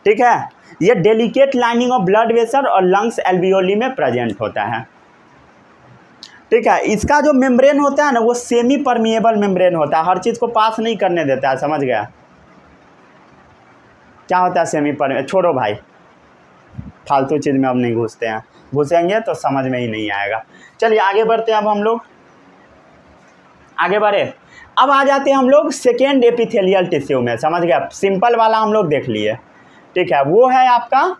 ठीक है। ये delicate lining of blood vessel और लंग्स एल्वियोली में प्रेजेंट होता है, ठीक है। इसका जो मेम्ब्रेन होता है ना वो सेमी परमिएबल मेम्ब्रेन होता है, हर चीज़ को पास नहीं करने देता है, समझ गया। क्या होता है सेमी परमिएबल, छोड़ो भाई, फालतू चीज़ में अब नहीं घुसते हैं, घुसेंगे तो समझ में ही नहीं आएगा। चलिए आगे बढ़ते हैं, अब हम लोग आगे बढ़े। अब आ जाते हैं हम लोग सेकेंड एपिथेलियल टिश्यू में, समझ गया। सिंपल वाला हम लोग देख लिए, ठीक है। वो है आपका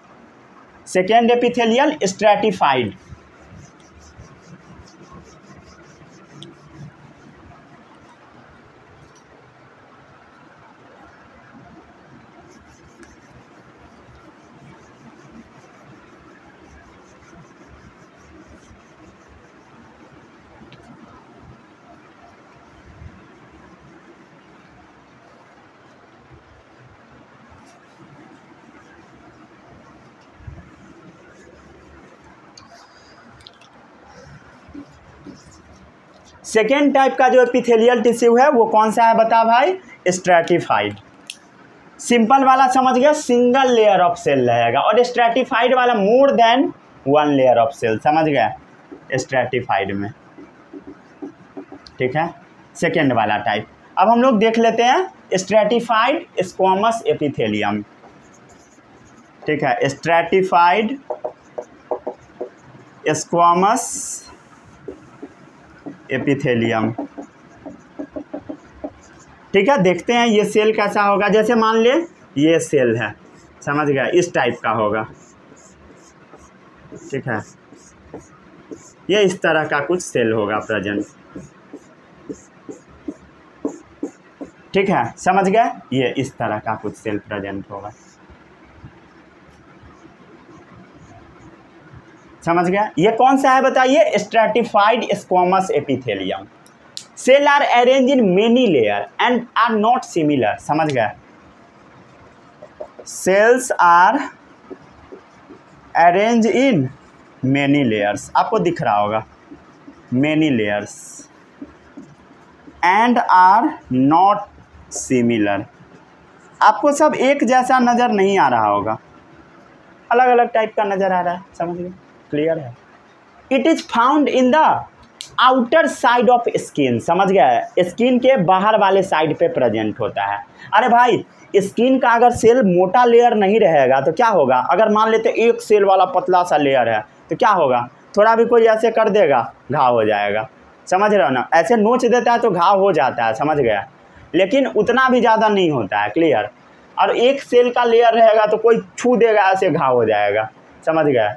second epithelial stratified. Second type का जो एपिथेलियल टिश्यू है वो कौन सा है बता भाई, स्ट्रैटिफाइड। सिंपल वाला समझ गया, सिंगल लेयर ऑफ सेल रहेगा, और स्ट्रैटिफाइड वाला more than one layer of cell, समझ गया स्ट्रैटिफाइड में, ठीक है। सेकेंड वाला टाइप। अब हम लोग देख लेते हैं स्ट्रैटिफाइड स्क्वामस एपिथेलियम, ठीक है। स्ट्रैटिफाइड स्क्वामस एपिथेलियम, ठीक है। देखते हैं ये सेल कैसा होगा। जैसे मान ले ये सेल है, समझ गया, इस टाइप का होगा, ठीक है। ये इस तरह का कुछ सेल होगा प्रेजेंट, ठीक है, समझ गए। ये इस तरह का कुछ सेल प्रेजेंट होगा, समझ गया। ये कौन सा है बताइए, stratified squamous epithelium. Cell are arrange in many layer and are not similar, समझ गया। Cells are arrange in many layers, आपको दिख रहा होगा many layers, and are not similar. आपको सब एक जैसा नज़र नहीं आ रहा होगा, अलग अलग टाइप का नज़र आ रहा है, समझ गए, क्लियर है। It is found in the outer side of skin, समझ गया, स्किन के बाहर वाले साइड पे प्रेजेंट होता है। अरे भाई स्किन का अगर सेल मोटा लेयर नहीं रहेगा तो क्या होगा, अगर मान लेते एक सेल वाला पतला सा लेयर है तो क्या होगा, थोड़ा भी कोई ऐसे कर देगा घाव हो जाएगा, समझ रहे हो ना। ऐसे नोच देता है तो घाव हो जाता है, समझ गया, लेकिन उतना भी ज़्यादा नहीं होता है, क्लियर। और एक सेल का लेयर रहेगा तो कोई छू देगा ऐसे घाव हो जाएगा, समझ गया।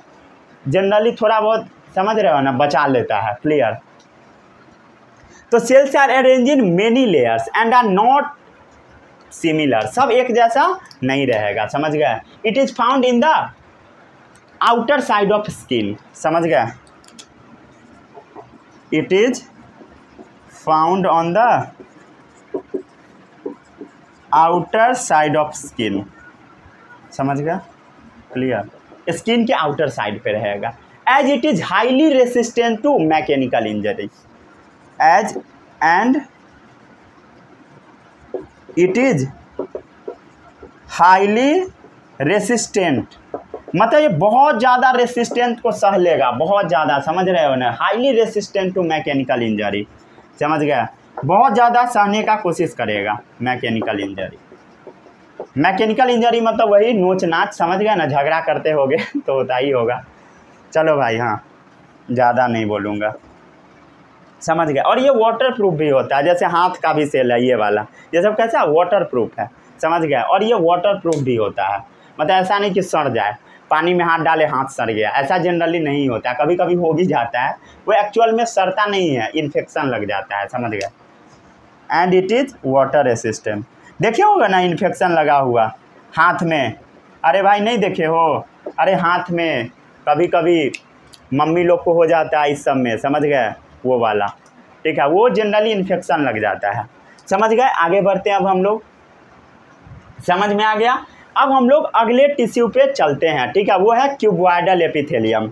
जनरली थोड़ा बहुत समझ रहे हो ना, बचा लेता है, क्लियर। तो cells are arrange in many layers and are not similar, सब एक जैसा नहीं रहेगा, समझ गया। It is found in the outer side of skin, समझ गया। It is found on the outer side of skin, समझ गया, क्लियर। स्किन के आउटर साइड पे रहेगा। As it is highly resistant to mechanical injury, as and it is highly resistant, मतलब ये बहुत ज़्यादा रेसिस्टेंट को सह लेगा, बहुत ज़्यादा, समझ रहे हो ना। Highly resistant to mechanical injury, समझ गया, बहुत ज़्यादा सहने का कोशिश करेगा मैकेनिकल इंजरी। मैकेनिकल इंजरी मतलब वही नोच नाच, समझ गया ना, झगड़ा करते होगे तो होता ही होगा। चलो भाई, हाँ ज़्यादा नहीं बोलूँगा, समझ गया। और ये वाटर प्रूफ भी होता है, जैसे हाथ का भी सेल है ये वाला, ये सब कैसा वाटर प्रूफ है, समझ गया। और ये वाटर प्रूफ भी होता है, मतलब ऐसा नहीं कि सड़ जाए, पानी में हाथ डाले हाथ सड़ गया, ऐसा जनरली नहीं होता है, कभी कभी हो भी जाता है, वो एक्चुअल में सड़ता नहीं है, इन्फेक्शन लग जाता है, समझ गया। And it is water resistant, देखे होगा ना इन्फेक्शन लगा हुआ हाथ में, अरे भाई नहीं देखे हो, अरे हाथ में कभी कभी मम्मी लोग को हो जाता है इस सब में, समझ गए, वो वाला, ठीक है, वो जनरली इन्फेक्शन लग जाता है, समझ गए। आगे बढ़ते हैं, अब हम लोग, समझ में आ गया। अब हम लोग अगले टिश्यू पे चलते हैं, ठीक है, वो है क्यूबॉइडल एपिथेलियम,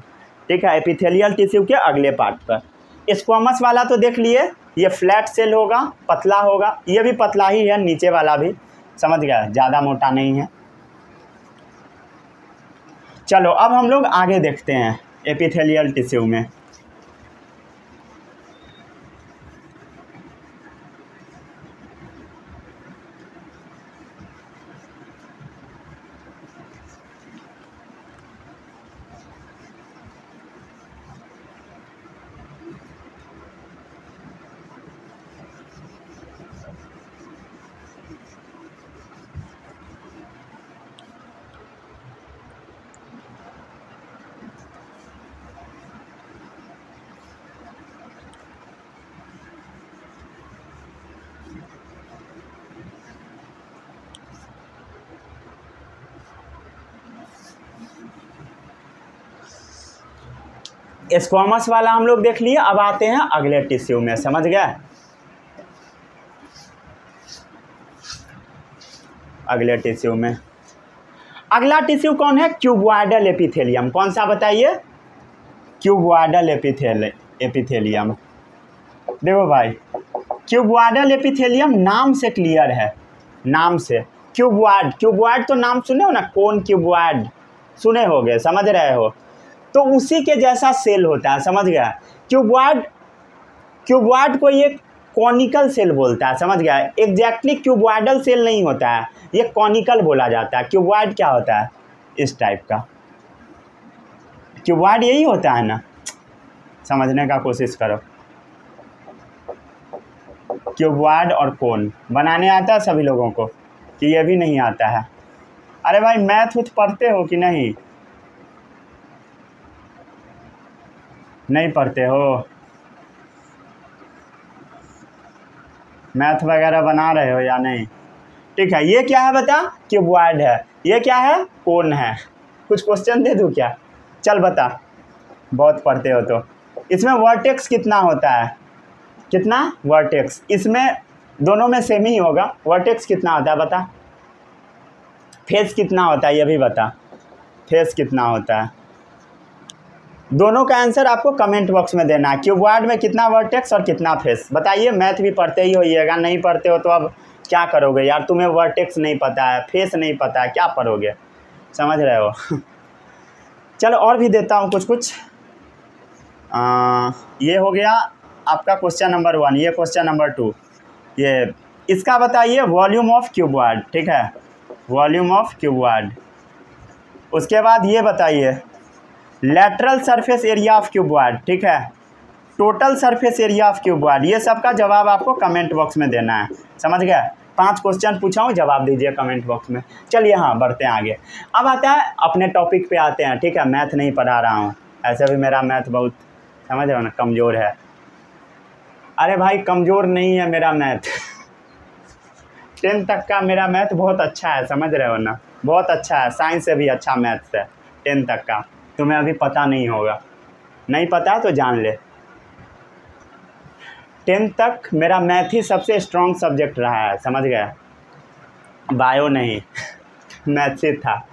ठीक है, एपिथेलियल टिश्यू के अगले पार्ट पर। स्क्वामस वाला तो देख लिए, ये फ्लैट सेल होगा, पतला होगा, ये भी पतला ही है, नीचे वाला भी, समझ गया, ज़्यादा मोटा नहीं है। चलो अब हम लोग आगे देखते हैं एपिथेलियल टिश्यू में। स्क्वामस वाला हम लोग देख लिए, अब आते हैं अगले टिश्यू में, समझ गए। अगले टिश्यू में अगला टिश्यू कौन है? Cuboidal epithelium. कौन सा बताइए? Cuboidal epithelium. देखो भाई, क्यूबॉइडल एपिथेलियम नाम से क्लियर है, नाम से। क्यूबॉइड तो नाम सुने हो ना, कोन क्यूबॉइड सुने होगे, समझ रहे हो, तो उसी के जैसा सेल होता है, समझ गया। क्यूबॉइड को ये कॉनिकल सेल बोलता है, समझ गया। एग्जैक्टली क्यूबॉइडल सेल नहीं होता है, ये कॉनिकल बोला जाता है। क्यूबॉइड क्या होता है? इस टाइप का क्यूबॉइड यही होता है ना, समझने का कोशिश करो। क्यूबॉइड और कोन बनाने आता है सभी लोगों को कि ये भी नहीं आता है? अरे भाई मैथ उथ पढ़ते हो कि नहीं? नहीं पढ़ते हो? मैथ वगैरह बना रहे हो या नहीं? ठीक है, ये क्या है बता? क्यूबॉइड है। ये क्या है? कोन है। कुछ क्वेश्चन दे दूँ क्या? चल बता, बहुत पढ़ते हो तो। इसमें वर्टेक्स कितना होता है? कितना वर्टेक्स? इसमें दोनों में सेम ही होगा। वर्टेक्स कितना होता है बता? फेस कितना होता है ये भी बता। फेस कितना होता है? दोनों का आंसर आपको कमेंट बॉक्स में देना है। क्यूबॉइड में कितना वर्टेक्स और कितना फेस? बताइए। मैथ भी पढ़ते ही होइएगा, नहीं पढ़ते हो तो अब क्या करोगे यार? तुम्हें वर्टेक्स नहीं पता है, फेस नहीं पता है, क्या पढ़ोगे? समझ रहे हो? चलो और भी देता हूँ कुछ। ये हो गया आपका क्वेश्चन नंबर 1। ये क्वेश्चन नंबर 2, ये इसका बताइए वॉल्यूम ऑफ क्यूबॉइड। ठीक है, वॉल्यूम ऑफ क्यूबॉइड। उसके बाद ये बताइए lateral surface area of cuboid. ठीक है, total surface area of cuboid. ये सब का जवाब आपको कमेंट बॉक्स में देना है, समझ गए। 5 क्वेश्चन पूछा हूँ, जवाब दीजिए कमेंट बॉक्स में। चलिए हाँ, बढ़ते हैं आगे। अब आता है अपने टॉपिक पे आते हैं। ठीक है, मैथ नहीं पढ़ा रहा हूँ, ऐसे भी मेरा मैथ बहुत, समझ रहे हो ना, कमज़ोर है। अरे भाई कमज़ोर नहीं है मेरा मैथ 10th तक का मेरा मैथ बहुत अच्छा है, समझ रहे हो ना, बहुत अच्छा है। साइंस से भी अच्छा मैथ्स है 10th तक का। तुम्हें अभी पता नहीं होगा, नहीं पता है तो जान ले। 10th तक मेरा मैथ ही सबसे स्ट्रॉन्ग सब्जेक्ट रहा है, समझ गया। बायो नहीं मैथ से था,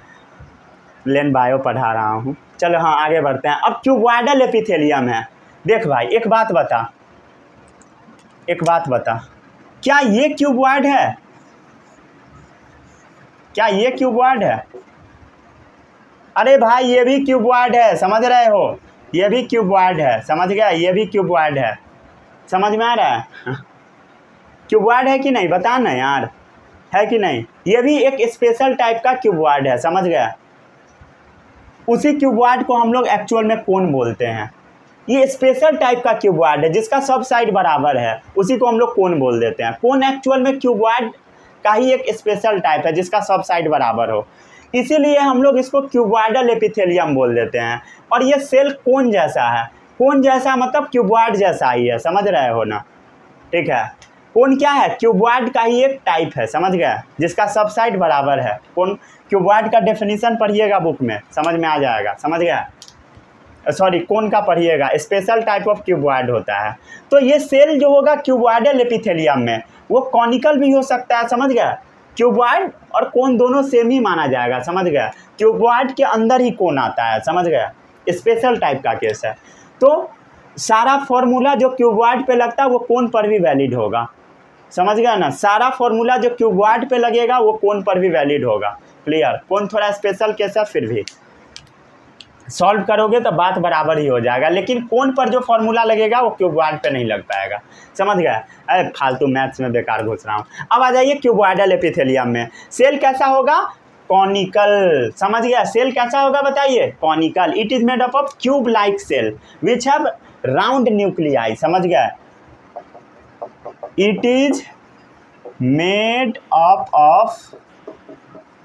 लेकिन बायो पढ़ा रहा हूँ। चलो हाँ आगे बढ़ते हैं। अब क्यूबॉइडल एपिथेलियम है। देख भाई एक बात बता, क्या ये क्यूबॉइड है? क्या ये क्यूबॉइड है? अरे भाई ये भी क्यूबॉइड है, समझ रहे हो, ये भी क्यूबॉइड है, समझ गया। ये भी क्यूबॉइड है, समझ में आ रहा है? क्यूबॉइड है कि नहीं बता ना यार, है कि नहीं? ये भी एक स्पेशल टाइप का क्यूबॉइड है, समझ गया। उसी क्यूबॉइड को हम लोग एक्चुअल में कोन बोलते हैं। ये स्पेशल टाइप का क्यूबॉइड है जिसका सब साइड बराबर है, उसी को हम लोग कोन बोल देते हैं। कोन एक्चुअल में क्यूबॉइड का ही एक स्पेशल टाइप है जिसका सब साइड बराबर हो, इसीलिए हम लोग इसको क्यूबॉइडल एपिथेलियम बोल देते हैं। और ये सेल कोन जैसा है। कोन जैसा मतलब क्यूबॉइड जैसा ही है, समझ रहे हो ना। ठीक है, कोन क्या है? क्यूबॉइड का ही एक टाइप है, समझ गए, जिसका सब साइड बराबर है। कोन क्यूबॉइड का डेफिनेशन पढ़िएगा बुक में, समझ में आ जाएगा, समझ गया। सॉरी, कोन का पढ़िएगा, स्पेशल टाइप ऑफ क्यूबॉइड होता है। तो ये सेल जो होगा क्यूबॉइडल एपिथेलियम में, वो कॉनिकल भी हो सकता है, समझ गया। क्यूबॉइड और कोन दोनों सेम ही माना जाएगा, समझ गया। क्यूबॉइड के अंदर ही कोन आता है, समझ गया। स्पेशल टाइप का केस है। तो सारा फॉर्मूला जो क्यूबॉइड पे लगता है वो कोन पर भी वैलिड होगा, समझ गया ना। सारा फॉर्मूला जो क्यूबॉइड पे लगेगा वो कोन पर भी वैलिड होगा। क्लियर? कोन थोड़ा स्पेशल केस है फिर भी। सॉल्व करोगे तो बात बराबर ही हो जाएगा, लेकिन कोन पर जो फॉर्मूला लगेगा वो क्यूबॉइड पे नहीं लग पाएगा। समझ गए? अरे फालतू मैथ्स में बेकार घुस रहा हूँ। अब आ जाइए क्यूबॉइडल एपिथेलियम में। सेल कैसा होगा? कॉनिकल। समझ गया? सेल कैसा होगा बताइए? Conical. It is made up of cube like cell which have round nuclei. समझ गया? It is made up of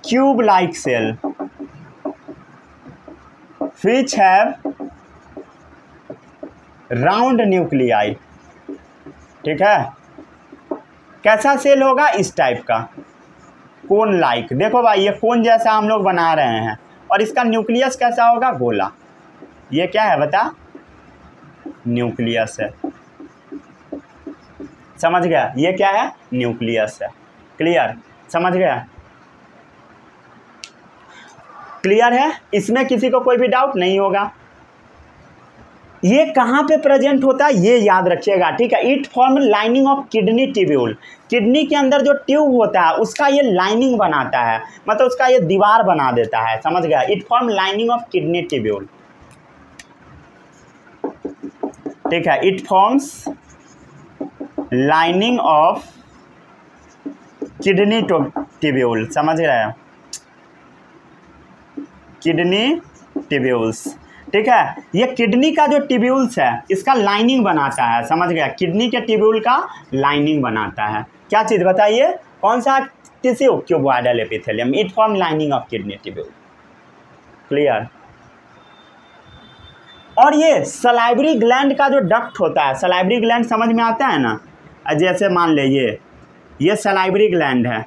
cube like cell which have round nuclei। ठीक है? कैसा सेल होगा? इस टाइप का, कोन लाइक। देखो भाई ये कोन जैसा हम लोग बना रहे हैं, और इसका न्यूक्लियस कैसा होगा? गोला। ये क्या है बता? न्यूक्लियस है। समझ गया? ये क्या है? न्यूक्लियस है। क्लियर? समझ गया? क्लियर है? इसमें किसी को कोई भी डाउट नहीं होगा। ये कहाँ पे प्रेजेंट होता है ये याद रखिएगा। ठीक है? It form lining of kidney tubule. Kidney के अंदर जो ट्यूब होता है उसका ये लाइनिंग बनाता है, मतलब उसका ये दीवार बना देता है। समझ गया? It form lining of kidney tubule. ठीक है? It forms lining of kidney tubule. समझ रहे हैं? Kidney tubules. ठीक है? ये किडनी का जो ट्यूब्यूल्स है इसका लाइनिंग बनाता है। समझ गया? किडनी के ट्यूब्यूल का लाइनिंग बनाता है। क्या चीज़ बताइए? कौन सा tissue? Cuboidal epithelium. It form lining of kidney tubule. Clear? और ये सलाइवरी ग्लैंड का जो डक्ट होता है, सलाइवरी ग्लैंड समझ में आता है ना? जैसे मान ले ये सलाइवरी ग्लैंड है,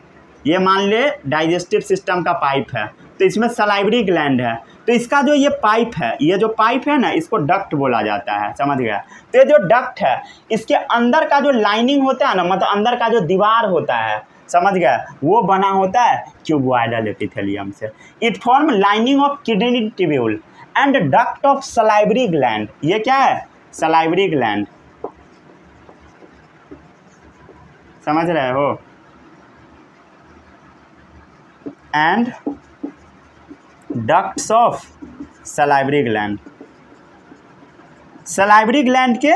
ये मान ले डाइजेस्टिव सिस्टम का पाइप है, तो इसमें सलाइवरी ग्लैंड है, तो इसका जो ये पाइप है, ये जो पाइप है ना, इसको डक्ट बोला जाता है। समझ गया? तो ये जो डक्ट है इसके अंदर का जो लाइनिंग होता है ना, मतलब अंदर का जो दीवार होता है, समझ गया, वो बना होता है क्यूबॉइडल एपिथेलियम से। It form lining of kidney tubule and duct of salivary gland. ये क्या है? Salivary gland. समझ रहे हो? And ducts of salivary gland. Salivary gland के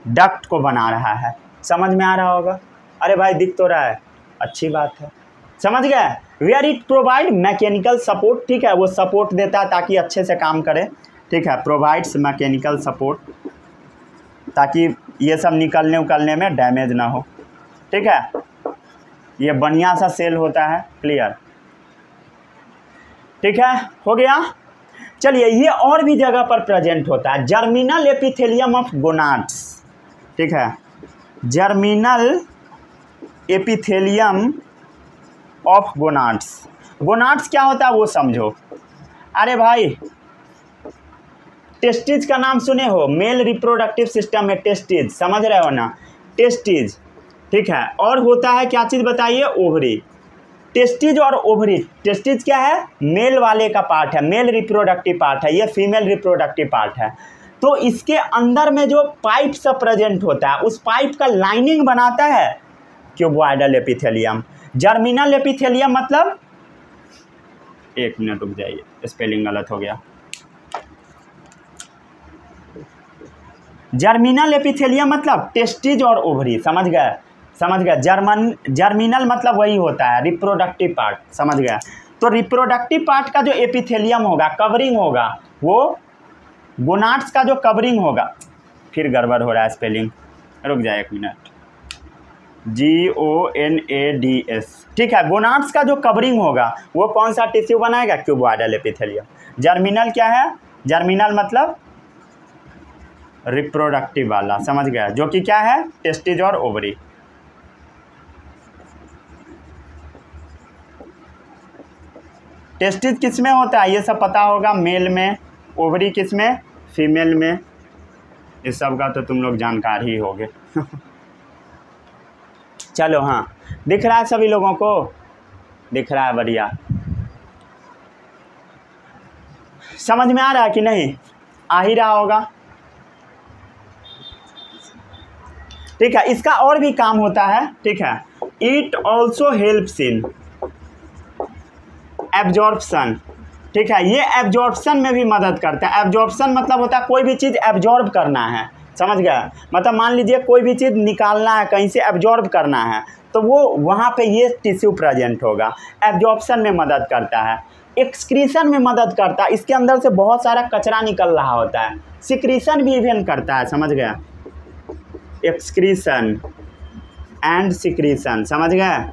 डक्ट को बना रहा है। समझ में आ रहा होगा? अरे भाई दिख तो रहा है, अच्छी बात है। समझ गए? Where it provide mechanical support. ठीक है? वो सपोर्ट देता है ताकि अच्छे से काम करे। ठीक है? प्रोवाइड्स मैकेनिकल सपोर्ट, ताकि ये सब निकलने उकलने में डैमेज ना हो। ठीक है? ये बढ़िया सा सेल होता है। क्लियर? ठीक है? हो गया? चलिए, ये और भी जगह पर प्रेजेंट होता है। Germinal epithelium of gonads. ठीक है? Germinal epithelium of gonads. Gonads क्या होता है वो समझो। अरे भाई, टेस्टिज का नाम सुने हो? मेल रिप्रोडक्टिव सिस्टम में टेस्टिज। समझ रहे हो ना? टेस्टिज। ठीक है? और होता है क्या चीज़ बताइए? ओवरी। टेस्टिज और ओवरी। टेस्टिज क्या है? मेल वाले का पार्ट है, मेल रिप्रोडक्टिव पार्ट है। ये फीमेल रिप्रोडक्टिव पार्ट है। तो इसके अंदर में जो पाइप सब प्रेजेंट होता है, उस पाइप का लाइनिंग बनाता है क्यूबॉइडल एपिथेलियम। जर्मिनल एपिथेलियम मतलब, एक मिनट रुक जाइए, स्पेलिंग गलत हो गया। जर्मिनल एपिथेलियम मतलब टेस्टिज और ओवरी। समझ गए? समझ गया? जर्मिनल मतलब वही होता है रिप्रोडक्टिव पार्ट। समझ गया? तो रिप्रोडक्टिव पार्ट का जो एपिथेलियम होगा, कवरिंग होगा, वो गोनाड्स का जो कवरिंग होगा। फिर गड़बड़ हो रहा है स्पेलिंग, रुक जाए एक मिनट। GONADS। ठीक है? गोनाड्स का जो कवरिंग होगा वो कौन सा टिश्यू बनाएगा? Cuboidal epithelium. जर्मिनल क्या है? जर्मिनल मतलब रिप्रोडक्टिव वाला। समझ गया? जो कि क्या है? टेस्टिज और ओवरी। टेस्टिज किस में होता है ये सब पता होगा, मेल में। ओवरी किस में? फीमेल में। इस सब का तो तुम लोग जानकार ही होगे। चलो, हाँ, दिख रहा है सभी लोगों को? दिख रहा है? बढ़िया। समझ में आ रहा है कि नहीं? आ ही रहा होगा। ठीक है? इसका और भी काम होता है। ठीक है? It also helps in absorption. ठीक है। ये एब्जॉर्प्शन में भी मदद करता है। एब्जॉर्प्शन मतलब होता है कोई भी चीज़ एब्जॉर्ब करना है, समझ गए। मतलब मान लीजिए कोई भी चीज़ निकालना है, कहीं से एब्जॉर्ब करना है, तो वो वहाँ पे ये टिश्यू प्रेजेंट होगा। एब्जॉर्प्शन में मदद करता है। एक्सक्रीशन में मदद करता है, इसके अंदर से बहुत सारा कचरा निकल रहा होता है। सिक्रीशन भी इवन करता है, समझ गए। एक्सक्रीशन एंड सिक्रीशन, समझ गए।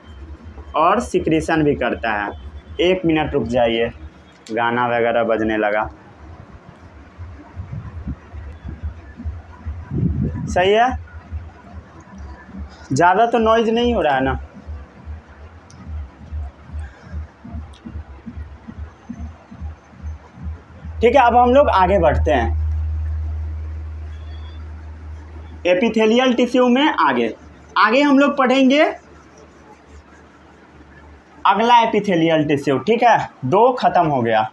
और सिक्रीशन भी करता है। 1 मिनट रुक जाइए, गाना वगैरह बजने लगा। सही है, ज़्यादा तो नॉइज नहीं हो रहा है ना। ठीक है, अब हम लोग आगे बढ़ते हैं एपिथेलियल टिश्यू में। आगे हम लोग पढ़ेंगे अगला एपिथेलियल टिश्यू। ठीक है, 2 खत्म हो गया,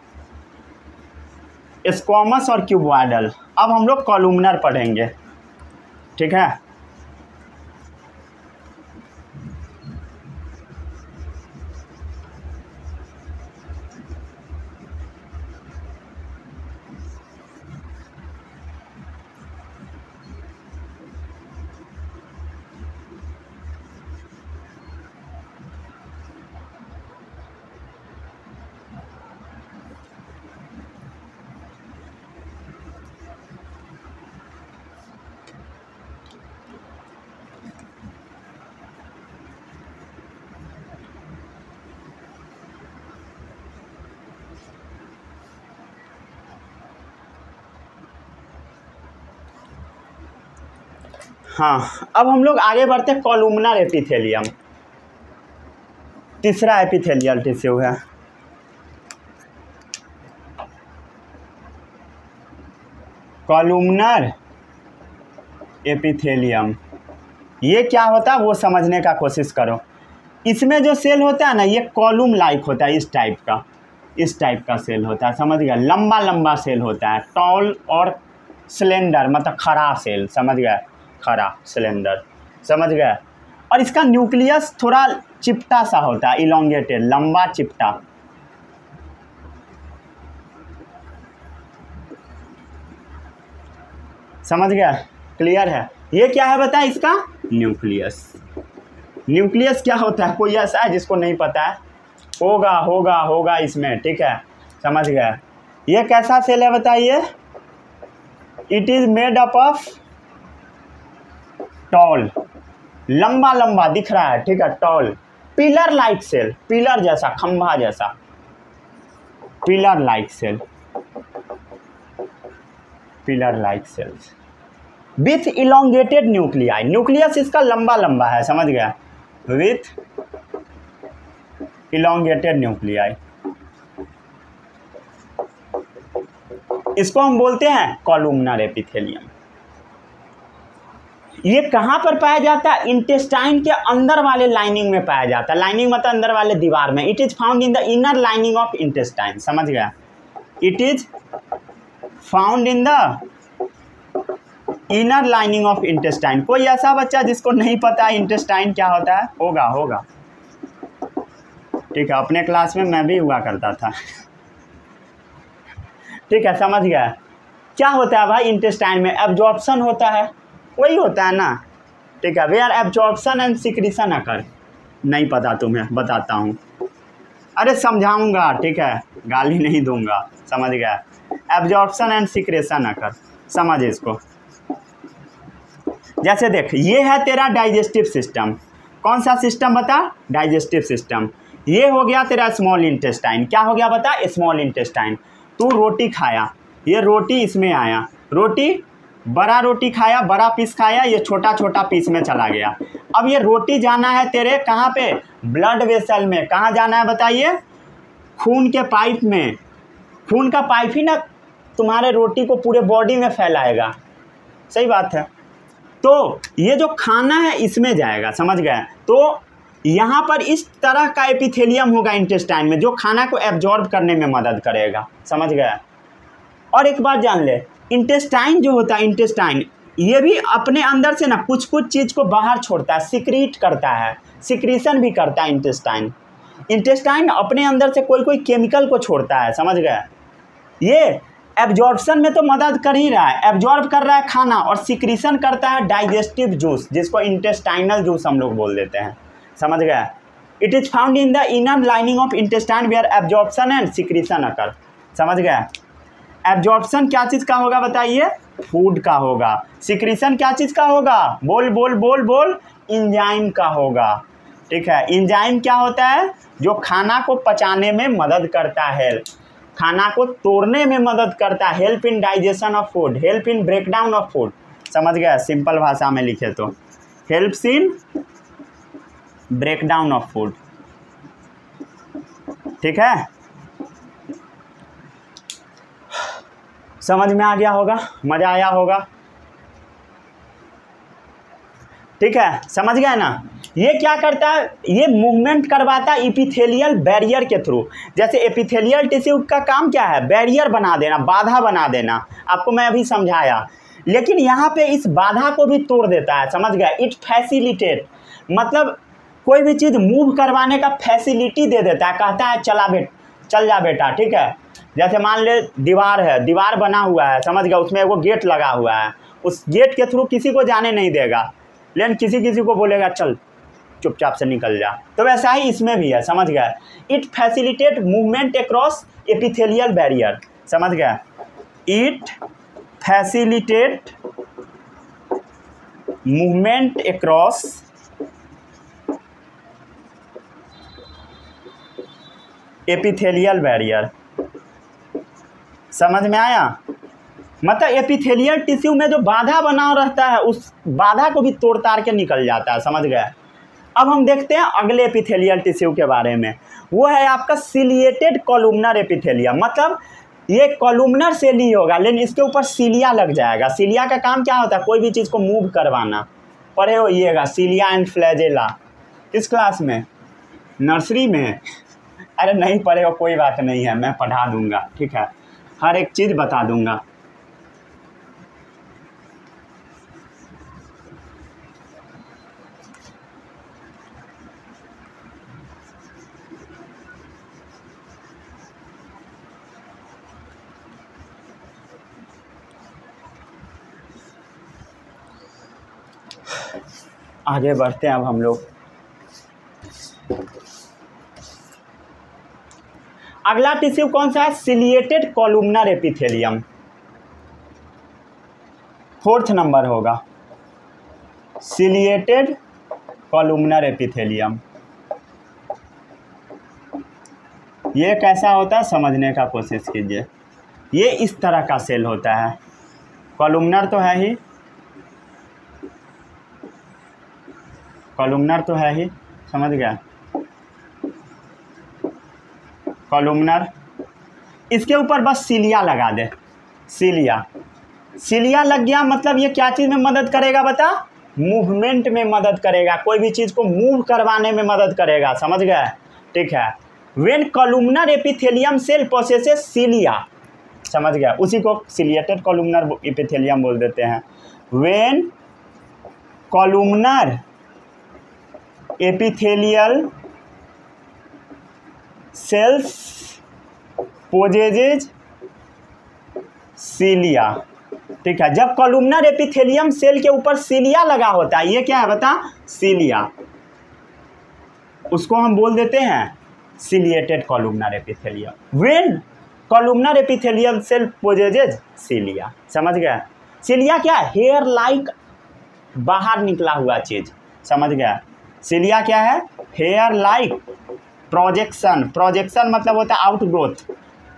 स्क्वामस और क्यूबॉइडल। अब हम लोग कॉलुमनर पढ़ेंगे। ठीक है, हाँ, अब हम लोग आगे बढ़ते हैं कॉलुमनर एपिथेलियम। तीसरा एपिथेलियल टिश्यू है। कॉलुमनर एपिथेलियम, ये क्या होता है वो समझने का कोशिश करो। इसमें जो सेल होता है ना, ये कॉलम लाइक होता है, इस टाइप का सेल होता है, समझ गया। लंबा लंबा सेल होता है, टॉल और सिलेंडर, मतलब खड़ा सेल, समझ गया। खड़ा सिलेंडर, समझ गया। और इसका न्यूक्लियस थोड़ा चिपटा सा होता है, इलोंगेटेड, लंबा चिपटा। समझ गया, क्लियर है। ये क्या है बताए, इसका न्यूक्लियस। न्यूक्लियस क्या होता है, कोई ऐसा है जिसको नहीं पता है? होगा इसमें, ठीक है, समझ गया। ये कैसा सेल है बताइए? It is made up of tall, लंबा लंबा दिख रहा है, ठीक है, tall, pillar like cell, pillar जैसा, खंभा जैसा, pillar like cell, pillar like cells with elongated nuclei. Nucleus इसका लंबा लंबा है, समझ गया, विथ इलोंगेटेड न्यूक्लियाई। इसको हम बोलते हैं कॉलुमनर एपिथेलियम। ये कहाँ पर पाया जाता है? इंटेस्टाइन के अंदर वाले लाइनिंग में पाया जाता है। लाइनिंग मतलब अंदर वाले दीवार में। It is found in the inner lining of intestine, समझ गया। It is found in the inner lining of intestine. कोई ऐसा बच्चा जिसको नहीं पता है इंटेस्टाइन क्या होता है? होगा, ठीक है, अपने क्लास में मैं भी हुआ करता था। ठीक है, समझ गया। क्या होता है भाई इंटेस्टाइन में? एब्जॉर्प्शन होता है, वही होता है ना, ठीक है। वेयर एब्जॉर्प्शन एंड सिक्रीशन अकर। नहीं पता तुम्हें, बताता हूँ, अरे समझाऊंगा, ठीक है, गाली नहीं दूंगा, समझ गया। एब्जॉर्प्शन एंड सिक्रेशन अकर, समझ इसको। जैसे देख, ये है तेरा डाइजेस्टिव सिस्टम। कौन सा सिस्टम बता? Digestive system. ये हो गया तेरा स्मॉल इंटेस्टाइन। क्या हो गया बता? Small intestine. तू रोटी खाया, ये रोटी इसमें आया, बड़ा रोटी खाया, बड़ा पीस खाया, ये छोटा छोटा पीस में चला गया। अब ये रोटी जाना है तेरे कहाँ पे? ब्लड वेसल में। कहाँ जाना है बताइए? खून के पाइप में। खून का पाइप ही ना तुम्हारे रोटी को पूरे बॉडी में फैलाएगा, सही बात है। तो ये जो खाना है इसमें जाएगा, समझ गए। तो यहाँ पर इस तरह का एपिथेलियम होगा इंटेस्टाइन में, जो खाना को एब्जॉर्ब करने में मदद करेगा, समझ गया। और एक बात जान ले, इंटेस्टाइन जो होता है, इंटेस्टाइन ये भी अपने अंदर से ना कुछ कुछ चीज़ को बाहर छोड़ता है, सिक्रीट करता है, सिक्रीशन भी करता है इंटेस्टाइन। इंटेस्टाइन अपने अंदर से कोई केमिकल को छोड़ता है, समझ गए। ये एब्जॉर्प्शन में तो मदद कर ही रहा है, एब्जॉर्ब कर रहा है खाना, और सिक्रीशन करता है डाइजेस्टिव जूस, जिसको इंटेस्टाइनल जूस हम लोग बोल देते हैं, समझ गए। It is found in the inner lining of intestine where absorption and secretion occur, समझ गए। एब्जॉर्प्शन क्या चीज़ का होगा बताइए, फूड का होगा। सिक्रीशन क्या चीज़ का होगा, बोल बोल बोल बोल, एंजाइम का होगा, ठीक है। एंजाइम क्या होता है, जो खाना को पचाने में मदद करता है, खाना को तोड़ने में मदद करता है, help in digestion of food, help in breakdown of food, समझ गया। सिंपल भाषा में लिखे तो helps in breakdown of food, ठीक है। समझ में आ गया होगा, मज़ा आया होगा, ठीक है, समझ गए ना। ये क्या करता है, ये मूवमेंट करवाता है एपिथेलियल बैरियर के थ्रू। जैसे एपिथेलियल टिश्यू का काम क्या है, बैरियर बना देना, बाधा बना देना, आपको मैं अभी समझाया। लेकिन यहाँ पे इस बाधा को भी तोड़ देता है, समझ गए। इट फैसिलिटेट, मतलब कोई भी चीज़ मूव करवाने का फैसिलिटी दे देता है, कहता है चल जा बेटा, ठीक है। जैसे मान ले दीवार है, दीवार बना हुआ है, समझ गया, उसमें वो गेट लगा हुआ है, उस गेट के थ्रू किसी को जाने नहीं देगा, लेकिन किसी को बोलेगा चल चुपचाप से निकल जा। तो वैसा ही इसमें भी है, समझ गए। It facilitate movement across epithelial barrier, समझ गए। It facilitate movement across epithelial barrier, समझ में आया। मतलब एपिथेलियल टिश्यू में जो बाधा बना रहता है, उस बाधा को भी तोड़ ताड़ के निकल जाता है, समझ गए। अब हम देखते हैं अगले एपिथेलियल टिश्यू के बारे में, वो है आपका सिलिएटेड कॉलुमनर एपिथेलियम। मतलब ये कॉलुमनर सेल ही होगा, लेकिन इसके ऊपर सीलिया लग जाएगा। सीलिया का काम क्या होता है, कोई भी चीज़ को मूव करवाना। पढ़े होइएगा सीलिया एंड फ्लैजेला, किस क्लास में, नर्सरी में। अरे नहीं पढ़े हो कोई बात नहीं है, मैं पढ़ा दूंगा, ठीक है, हर एक चीज़ बता दूंगा। आगे बढ़ते हैं अब हम लोग। अगला टिश्यू कौन सा है, ciliated columnar epithelium, 4th number होगा, सिलिएटेड कॉलुमनर एपिथेलियम। ये कैसा होता है समझने का कोशिश कीजिए। ये इस तरह का सेल होता है, कॉलुमनर तो है ही, कॉलुमनर तो है ही, समझ गया। कॉलुमनर, इसके ऊपर बस सीलिया लगा दे, सीलिया लग गया, मतलब ये क्या चीज़ में मदद करेगा बता, मूवमेंट में मदद करेगा, कोई भी चीज़ को मूव करवाने में मदद करेगा, समझ गए, ठीक है। When columnar epithelium cell possesses cilia, समझ गया, उसी को सिलिएटेड कॉलुमनर एपिथेलियम बोल देते हैं। व्हेन कॉलुमनर एपिथेलियल सेल्स पोजेजेज सीलिया, ठीक है। जब कॉलुमनर एपिथेलियम सेल के ऊपर सीलिया लगा होता है, ये क्या है बता, सीलिया, उसको हम बोल देते हैं ciliated columnar epithelium. When columnar epithelium cell possesses cilia, समझ गया। सीलिया क्या है, हेयर लाइक बाहर निकला हुआ चीज, समझ गया। सीलिया क्या है, हेयर लाइक प्रोजेक्शन, प्रोजेक्शन मतलब होता है आउटग्रोथ,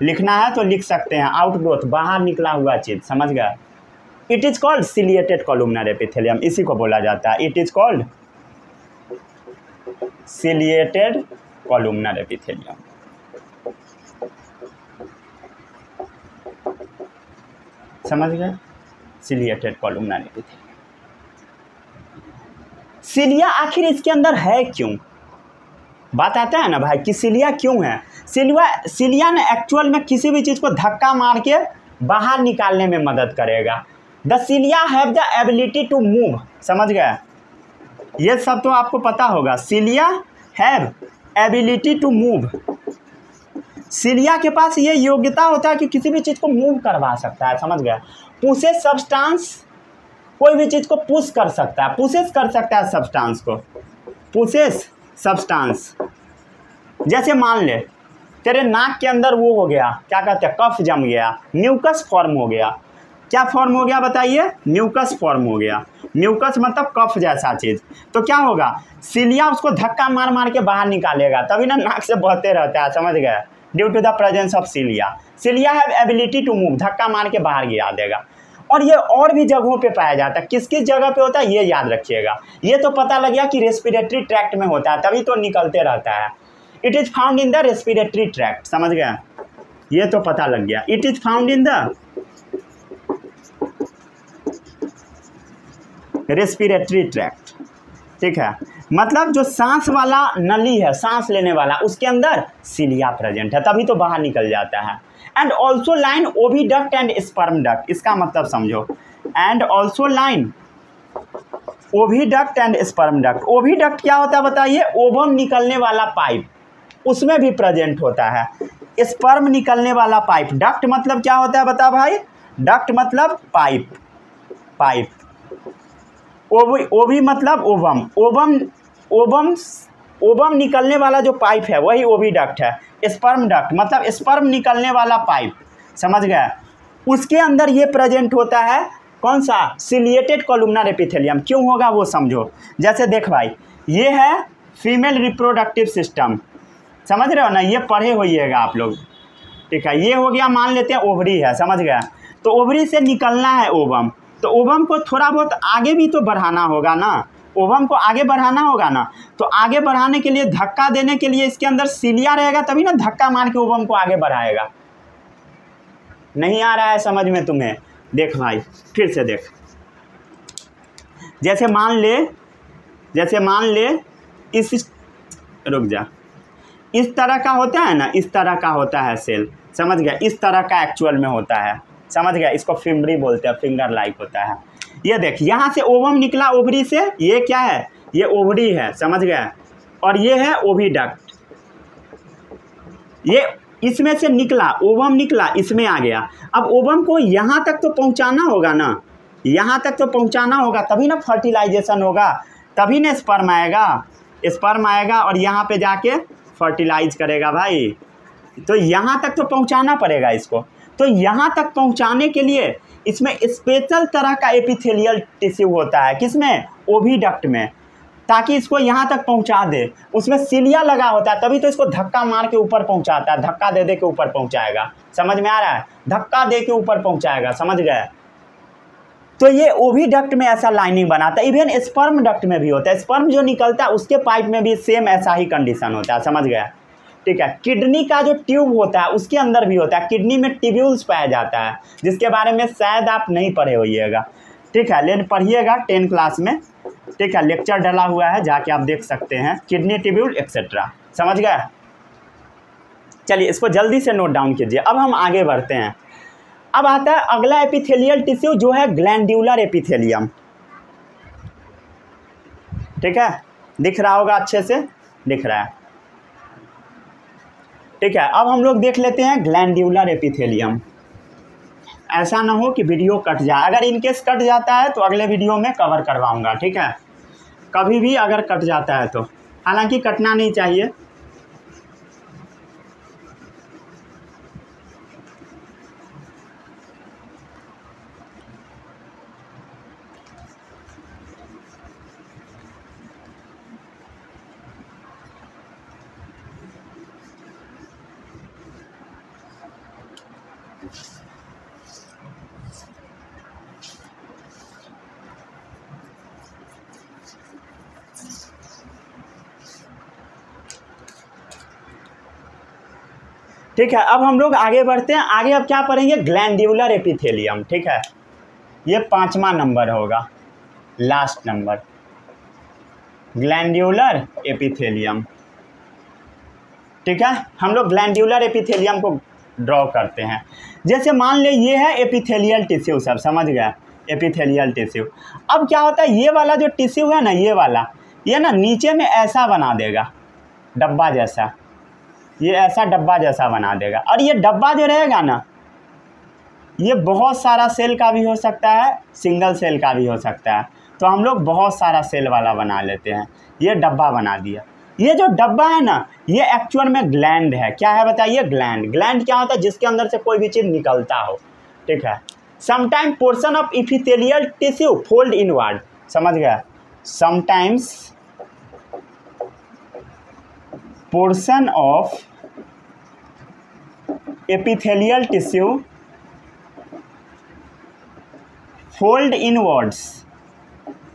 लिखना है तो लिख सकते हैं, आउटग्रोथ, बाहर निकला हुआ चीज, समझ गया। It is called ciliated columnar epithelium, इसी को बोला जाता है, it is called ciliated columnar epithelium. समझ गए, सिलिएटेड कॉलुमनर एपिथेलियम। सीलिया आखिर इसके अंदर है क्यों, बात आता है ना भाई कि सीलिया क्यों है। सीलिया ने एक्चुअल में किसी भी चीज़ को धक्का मार के बाहर निकालने में मदद करेगा। The cilia have the ability to move, समझ गए, ये सब तो आपको पता होगा। Cilia have ability to move. Cilia के पास ये योग्यता होता है कि किसी भी चीज़ को मूव करवा सकता है, समझ गया। पुशेस सब्सटेंस, कोई भी चीज़ को पुश कर सकता है, पुशेस कर सकता है सब्सटेंस को, पुशेस सब्सटेंस। जैसे मान ले तेरे नाक के अंदर वो हो गया, क्या कहते हैं, कफ जम गया, म्यूकस फॉर्म हो गया। क्या फॉर्म हो गया बताइए? म्यूकस फॉर्म हो गया। म्यूकस मतलब कफ जैसा चीज़। तो क्या होगा, सिलिया उसको धक्का मार मार के बाहर निकालेगा, तभी ना नाक से बहते रहता है, समझ गए, due to the presence of cilia. Cilia have ability to move, धक्का मार के बाहर गिरा देगा। और ये और भी जगहों पे पाया जाता है, किस किस जगह पे होता है ये याद रखिएगा। ये तो पता लग गया कि रेस्पिरेटरी ट्रैक्ट में होता है, तभी तो निकलते रहता है। It is found in the respiratory tract, समझ गए, ये तो पता लग गया। It is found in the respiratory tract, ठीक है। मतलब जो सांस वाला नली है, सांस लेने वाला, उसके अंदर सिलिया प्रेजेंट है, तभी तो बाहर निकल जाता है। And also line oviduct and sperm duct, इसका मतलब समझो। And also line oviduct and sperm duct. Oviduct क्या होता है बताइए? ओवम निकलने वाला पाइप, उसमें भी प्रेजेंट होता है। स्पर्म निकलने वाला पाइप। डक्ट मतलब क्या होता है बता भाई? डक्ट मतलब पाइप, पाइप। ओवी मतलब ओवम, ओवम ओवम ओवम निकलने वाला जो पाइप है वही ओविडक्ट है। स्पर्म डक्ट मतलब स्पर्म निकलने वाला पाइप, समझ गए। उसके अंदर ये प्रेजेंट होता है कौन सा? Ciliated columnar epithelium. क्यों होगा वो समझो। जैसे देख भाई, ये है फीमेल रिप्रोडक्टिव सिस्टम, समझ रहे हो ना, ये पढ़े होइएगा आप लोग, ठीक है। ये हो गया, मान लेते हैं ओवरी है, समझ गया। तो ओवरी से निकलना है ओवम, तो ओवम को थोड़ा बहुत आगे भी तो बढ़ाना होगा ना, ओवम को आगे बढ़ाना होगा ना। तो आगे बढ़ाने के लिए, धक्का देने के लिए इसके अंदर सिलिया रहेगा, तभी ना धक्का मार के ओवम को आगे बढ़ाएगा। नहीं आ रहा है समझ में तुम्हें? देख भाई फिर से देख। जैसे मान ले इस, रुक जा, इस तरह का होता है ना, इस तरह का होता है सेल, समझ गया। इस तरह का एक्चुअल में होता है, समझ गया। इसको फिम्बरी बोलते हैं, फिंगर लाइक होता है। ये देख, यहाँ से ओवम निकला ओवरी से, ये क्या है? ये ओवरी है, समझ गया। और ये है ओविडक्ट, ये इसमें से निकला, ओवम निकला, इसमें आ गया। अब ओवम को यहाँ तक तो पहुँचाना होगा ना, यहाँ तक तो पहुँचाना होगा, तभी ना फर्टिलाइजेशन होगा, तभी ना स्पर्म आएगा, स्पर्म आएगा और यहाँ पे जाके फर्टिलाइज करेगा भाई। तो यहाँ तक तो पहुँचाना पड़ेगा इसको। तो यहाँ तक पहुँचाने के लिए इसमें स्पेशल तरह का एपिथेलियल टिश्यू होता है, किसमें? ओविडक्ट में, ताकि इसको यहाँ तक पहुँचा दे। उसमें सिलिया लगा होता है, तभी तो इसको धक्का मार के ऊपर पहुँचाता है, धक्का दे दे के ऊपर पहुँचाएगा, समझ में आ रहा है? धक्का दे के ऊपर पहुँचाएगा, समझ गए। तो ये ओविडक्ट में ऐसा लाइनिंग बनाता है। इवन स्पर्म डक्ट में भी होता है, स्पर्म जो निकलता है उसके पाइप में भी सेम ऐसा ही कंडीशन होता है, समझ गया, ठीक है। किडनी का जो ट्यूब होता है उसके अंदर भी होता है, किडनी में ट्यूब्यूल्स पाया जाता है, जिसके बारे में शायद आप नहीं पढ़े होइएगा, ठीक है, लेकिन पढ़िएगा 10 क्लास में, ठीक है, लेक्चर डला हुआ है, जाके आप देख सकते हैं, किडनी ट्यूब्यूल एक्सेट्रा, समझ गए। चलिए इसको जल्दी से नोट डाउन कीजिए। अब हम आगे बढ़ते हैं। अब आता है अगला एपिथेलियल टिश्यू जो है ग्लैंड्यूलर एपिथेलियम, ठीक है, दिख रहा होगा, अच्छे से दिख रहा है, ठीक है। अब हम लोग देख लेते हैं ग्लैंड्यूलर एपिथेलियम। ऐसा ना हो कि वीडियो कट जाए, अगर इनकेस कट जाता है तो अगले वीडियो में कवर करवाऊंगा, ठीक है। कभी भी अगर कट जाता है तो, हालांकि कटना नहीं चाहिए। ठीक है, अब हम लोग आगे बढ़ते हैं। आगे अब क्या पढ़ेंगे? ग्लैंड्यूलर एपिथेलियम, ठीक है, ये 5वां नंबर होगा, लास्ट नंबर, ग्लैंड्यूलर एपिथेलियम, ठीक है। हम लोग ग्लैंड्यूलर एपिथेलियम को ड्रॉ करते हैं। जैसे मान ले ये है एपिथेलियल टिश्यू, सब समझ गया, एपिथेलियल टिश्यू। अब क्या होता है, ये वाला जो टिश्यू है ना, ये वाला, ये ना नीचे में ऐसा बना देगा, डब्बा जैसा, ये ऐसा डब्बा जैसा बना देगा। और ये डब्बा जो रहेगा ना, ये बहुत सारा सेल का भी हो सकता है, सिंगल सेल का भी हो सकता है। तो हम लोग बहुत सारा सेल वाला बना लेते हैं। ये डब्बा बना दिया। ये जो डब्बा है ना, ये एक्चुअल में ग्लैंड है। क्या है बताइए? ग्लैंड। ग्लैंड क्या होता है? जिसके अंदर से कोई भी चीज़ निकलता हो, ठीक है। Sometime portion of epithelial tissue fold inward, समझ गया? Sometimes portion of epithelial tissue fold inwards,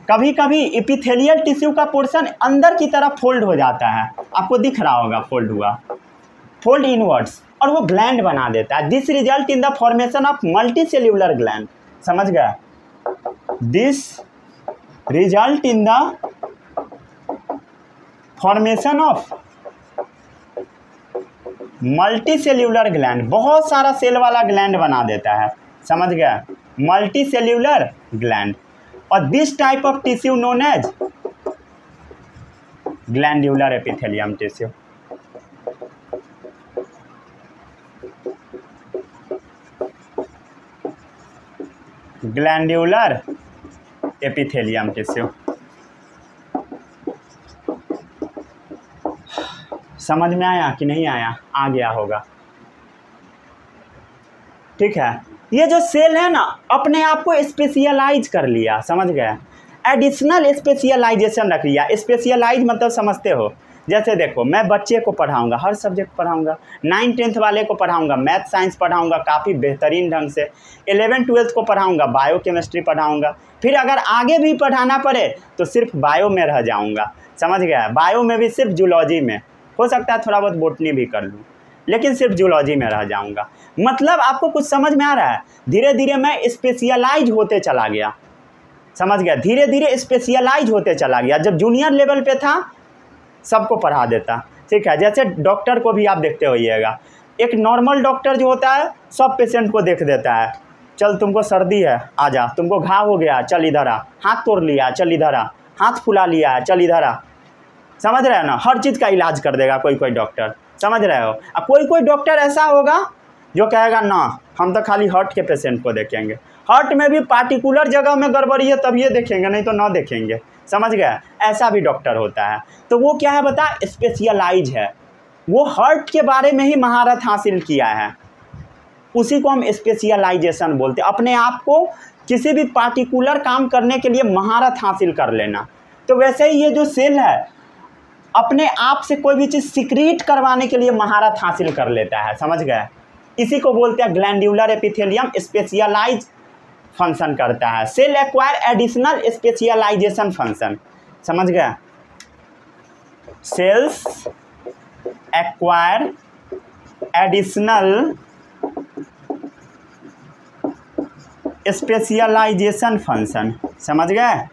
कभी कभी एपिथेलियल टिश्यू का पोर्शन अंदर की तरफ फोल्ड हो जाता है, आपको दिख रहा होगा फोल्ड हुआ, फोल्ड इनवर्ड्स, और वो ग्लैंड बना देता है। This result in the formation of multi cellular gland, समझ गया? This result in the formation of multi cellular gland, बहुत सारा सेल वाला ग्लैंड बना देता है, समझ गया? Multi cellular gland. और this type of tissue known as glandular epithelium tissue. Glandular epithelium tissue. समझ में आया कि नहीं आया? आ गया होगा, ठीक है। ये जो सेल है ना, अपने आप को स्पेशलाइज कर लिया, समझ गए? एडिशनल स्पेशलाइजेशन रख लिया। स्पेशलाइज मतलब समझते हो? जैसे देखो, मैं बच्चे को पढ़ाऊंगा, हर सब्जेक्ट पढ़ाऊंगा, 9th-10th वाले को पढ़ाऊंगा, मैथ साइंस पढ़ाऊंगा काफ़ी बेहतरीन ढंग से, 11th-12th को पढ़ाऊंगा, बायो केमिस्ट्री पढ़ाऊंगा, फिर अगर आगे भी पढ़ाना पड़े तो सिर्फ बायो में रह जाऊँगा, समझ गया? बायो में भी सिर्फ जूलॉजी में, हो सकता है थोड़ा बहुत बोटनी भी कर लूँ, लेकिन सिर्फ जूलॉजी में रह जाऊंगा। मतलब आपको कुछ समझ में आ रहा है? धीरे धीरे मैं स्पेशलाइज होते चला गया, समझ गया? धीरे धीरे स्पेशलाइज होते चला गया। जब जूनियर लेवल पे था सबको पढ़ा देता, ठीक है। जैसे डॉक्टर को भी आप देखते होइएगा, एक नॉर्मल डॉक्टर जो होता है सब पेशेंट को देख देता है। चल तुमको सर्दी है, आ जा, तुमको घाव हो गया, चल इधर आ, हाथ तोड़ लिया, चल इधर आ, हाथ फुला लिया है, चल इधर आ, समझ रहे हो ना? हर चीज़ का इलाज कर देगा कोई कोई डॉक्टर, समझ रहे हो? अब कोई कोई डॉक्टर ऐसा होगा जो कहेगा ना, हम तो खाली हार्ट के पेशेंट को देखेंगे, हार्ट में भी पार्टिकुलर जगह में गड़बड़ी है तब ये देखेंगे, नहीं तो ना देखेंगे, समझ गए? ऐसा भी डॉक्टर होता है। तो वो क्या है बता? स्पेशलाइज है, वो हार्ट के बारे में ही महारत हासिल किया है, उसी को हम स्पेशलाइजेशन बोलते हैं। अपने आप को किसी भी पार्टिकुलर काम करने के लिए महारत हासिल कर लेना। तो वैसे ही ये जो सेल है अपने आप से कोई भी चीज़ सीक्रेट करवाने के लिए महारत हासिल कर लेता है, समझ गए? इसी को बोलते हैं ग्लैंड्यूलर एपिथेलियम स्पेशलाइज फंक्शन करता है। Cell acquire additional specialization function, समझ गए? Cells acquire additional specialization function, समझ गए?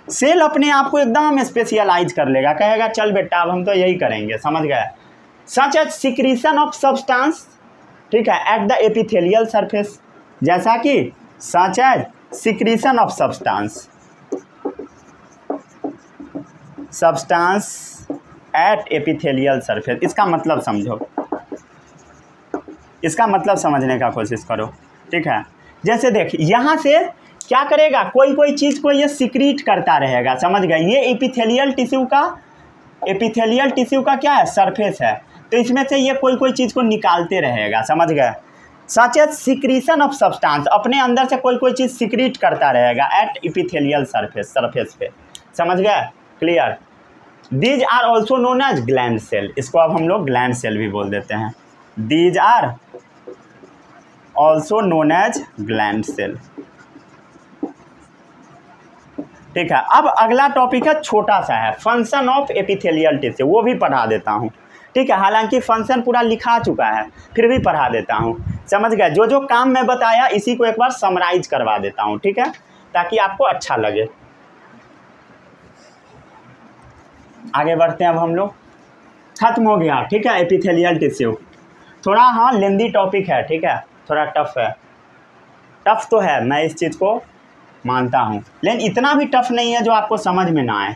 सेल अपने आप को एकदम स्पेशलाइज कर लेगा, कहेगा चल बेटा अब हम तो यही करेंगे, समझ गए? Such as secretion of substance, ठीक है, एट द एपिथेलियल सरफेस, जैसा कि such as secretion of substance at epithelial surface. इसका मतलब समझो, इसका मतलब समझने का कोशिश करो, ठीक है? जैसे देख, यहाँ से क्या करेगा, कोई कोई चीज़ को ये सिक्रीट करता रहेगा, समझ गए? ये एपिथेलियल टिश्यू का क्या है? सरफेस है, तो इसमें से ये कोई कोई चीज़ को निकालते रहेगा, समझ गए? Such as secretion of substance, अपने अंदर से कोई कोई चीज़ सिक्रीट करता रहेगा एट एपिथेलियल सरफेस पे, समझ गए? Clear? These are also known as gland cell, इसको अब हम लोग ग्लैंड सेल भी बोल देते हैं। These are also known as gland cell, ठीक है। अब अगला टॉपिक है, छोटा सा है, फंक्शन ऑफ एपिथेलियल टिश्यू, वो भी पढ़ा देता हूँ, ठीक है। हालांकि फंक्शन पूरा लिखा चुका है, फिर भी पढ़ा देता हूँ, समझ गए? जो जो काम मैं बताया इसी को एक बार समराइज करवा देता हूँ, ठीक है, ताकि आपको अच्छा लगे। आगे बढ़ते हैं अब हम लोग, खत्म हो गया, ठीक है। एपिथेलियल टिश्यू थोड़ा हाँ लेंदी टॉपिक है, ठीक है, थोड़ा टफ है, टफ तो है, मैं इस चीज़ को मानता हूँ, लेकिन इतना भी टफ नहीं है जो आपको समझ में ना आए।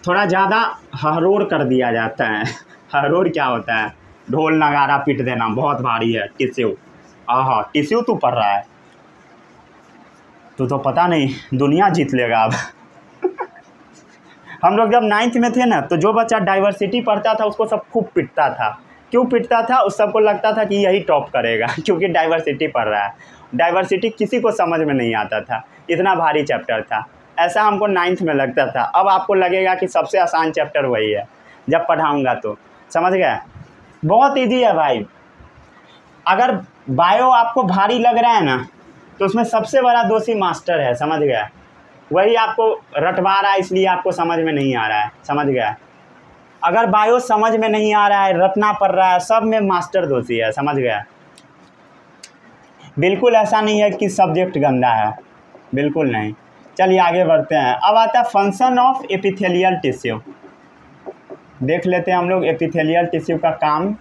थोड़ा ज़्यादा हरोड़ कर दिया जाता है। हरोड़ क्या होता है? ढोल नगारा पीट देना, बहुत भारी है। टिश्यू, आहा टिश्यू तू पढ़ रहा है, तो पता नहीं दुनिया जीत लेगा अब। हम लोग जब 9th में थे ना, तो जो बच्चा डाइवर्सिटी पढ़ता था उसको सब खूब पिटता था। क्यों पिटता था? उस सबको लगता था कि यही टॉप करेगा क्योंकि डाइवर्सिटी पढ़ रहा है। डाइवर्सिटी किसी को समझ में नहीं आता था, इतना भारी चैप्टर था। ऐसा हमको 9th में लगता था। अब आपको लगेगा कि सबसे आसान चैप्टर वही है जब पढ़ाऊँगा तो। समझ गए? बहुत ईजी है भाई। अगर बायो आपको भारी लग रहा है ना, तो उसमें सबसे बड़ा दोषी मास्टर है। समझ गया? वही आपको रटवा रहा है, इसलिए आपको समझ में नहीं आ रहा है। समझ गया? अगर बायो समझ में नहीं आ रहा है, रटना पड़ रहा है, सब में मास्टर दोषी है। समझ गया? बिल्कुल ऐसा नहीं है कि सब्जेक्ट गंदा है, बिल्कुल नहीं। चलिए आगे बढ़ते हैं। अब आता है फंक्शन ऑफ एपिथेलियल टिश्यू। देख लेते हैं हम लोग एपिथेलियल टिश्यू का काम।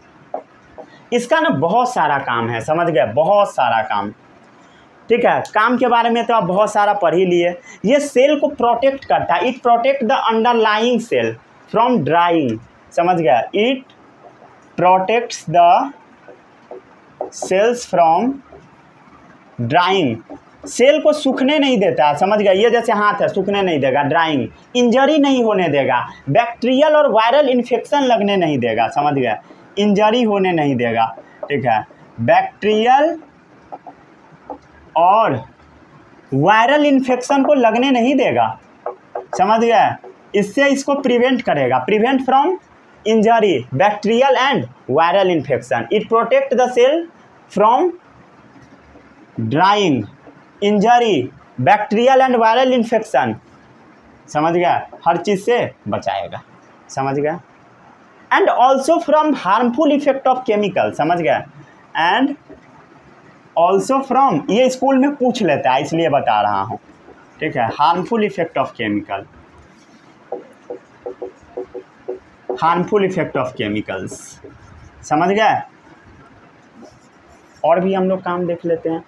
इसका ना बहुत सारा काम है। समझ गए? बहुत सारा काम। ठीक है, काम के बारे में तो आप बहुत सारा पढ़ ही लिए। ये सेल को प्रोटेक्ट करता है। It protect the underlying cell from drying. समझ गया? It protects the cells from drying. Cell को सूखने नहीं देता। समझ गया? ये जैसे हाथ है, सूखने नहीं देगा। ड्राइंग, इंजरी नहीं होने देगा। बैक्टीरियल और वायरल इन्फेक्शन लगने नहीं देगा। समझ गया? इंजरी होने नहीं देगा। ठीक है, बैक्टीरियल और वायरल इन्फेक्शन को लगने नहीं देगा। समझ गया? इससे इसको प्रिवेंट करेगा। Prevent from injury, bacterial and viral infection. It protect the cell from drying, injury, bacterial and viral infection. समझ गया? हर चीज़ से बचाएगा। समझ गया? And also from harmful effect of chemical. समझ गया? एंड ऑल्सो फ्रॉम, ये स्कूल में पूछ लेता है इसलिए बता रहा हूँ। ठीक है, harmful effect of chemical, harmful effect of chemicals. समझ गए? और भी हम लोग काम देख लेते हैं।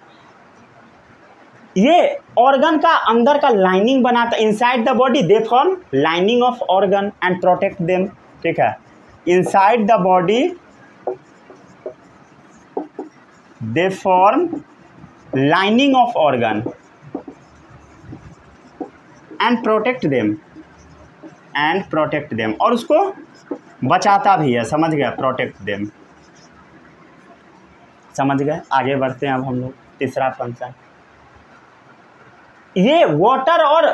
ये ऑर्गन का अंदर का लाइनिंग बनाता है। Inside the body they form lining of organ and protect them. ठीक है, inside the body they form lining of organ and protect them, and protect them, और उसको बचाता भी है। समझ गए? Protect them. समझ गए? आगे बढ़ते हैं अब हम लोग। तीसरा फंक्शन, ये वाटर और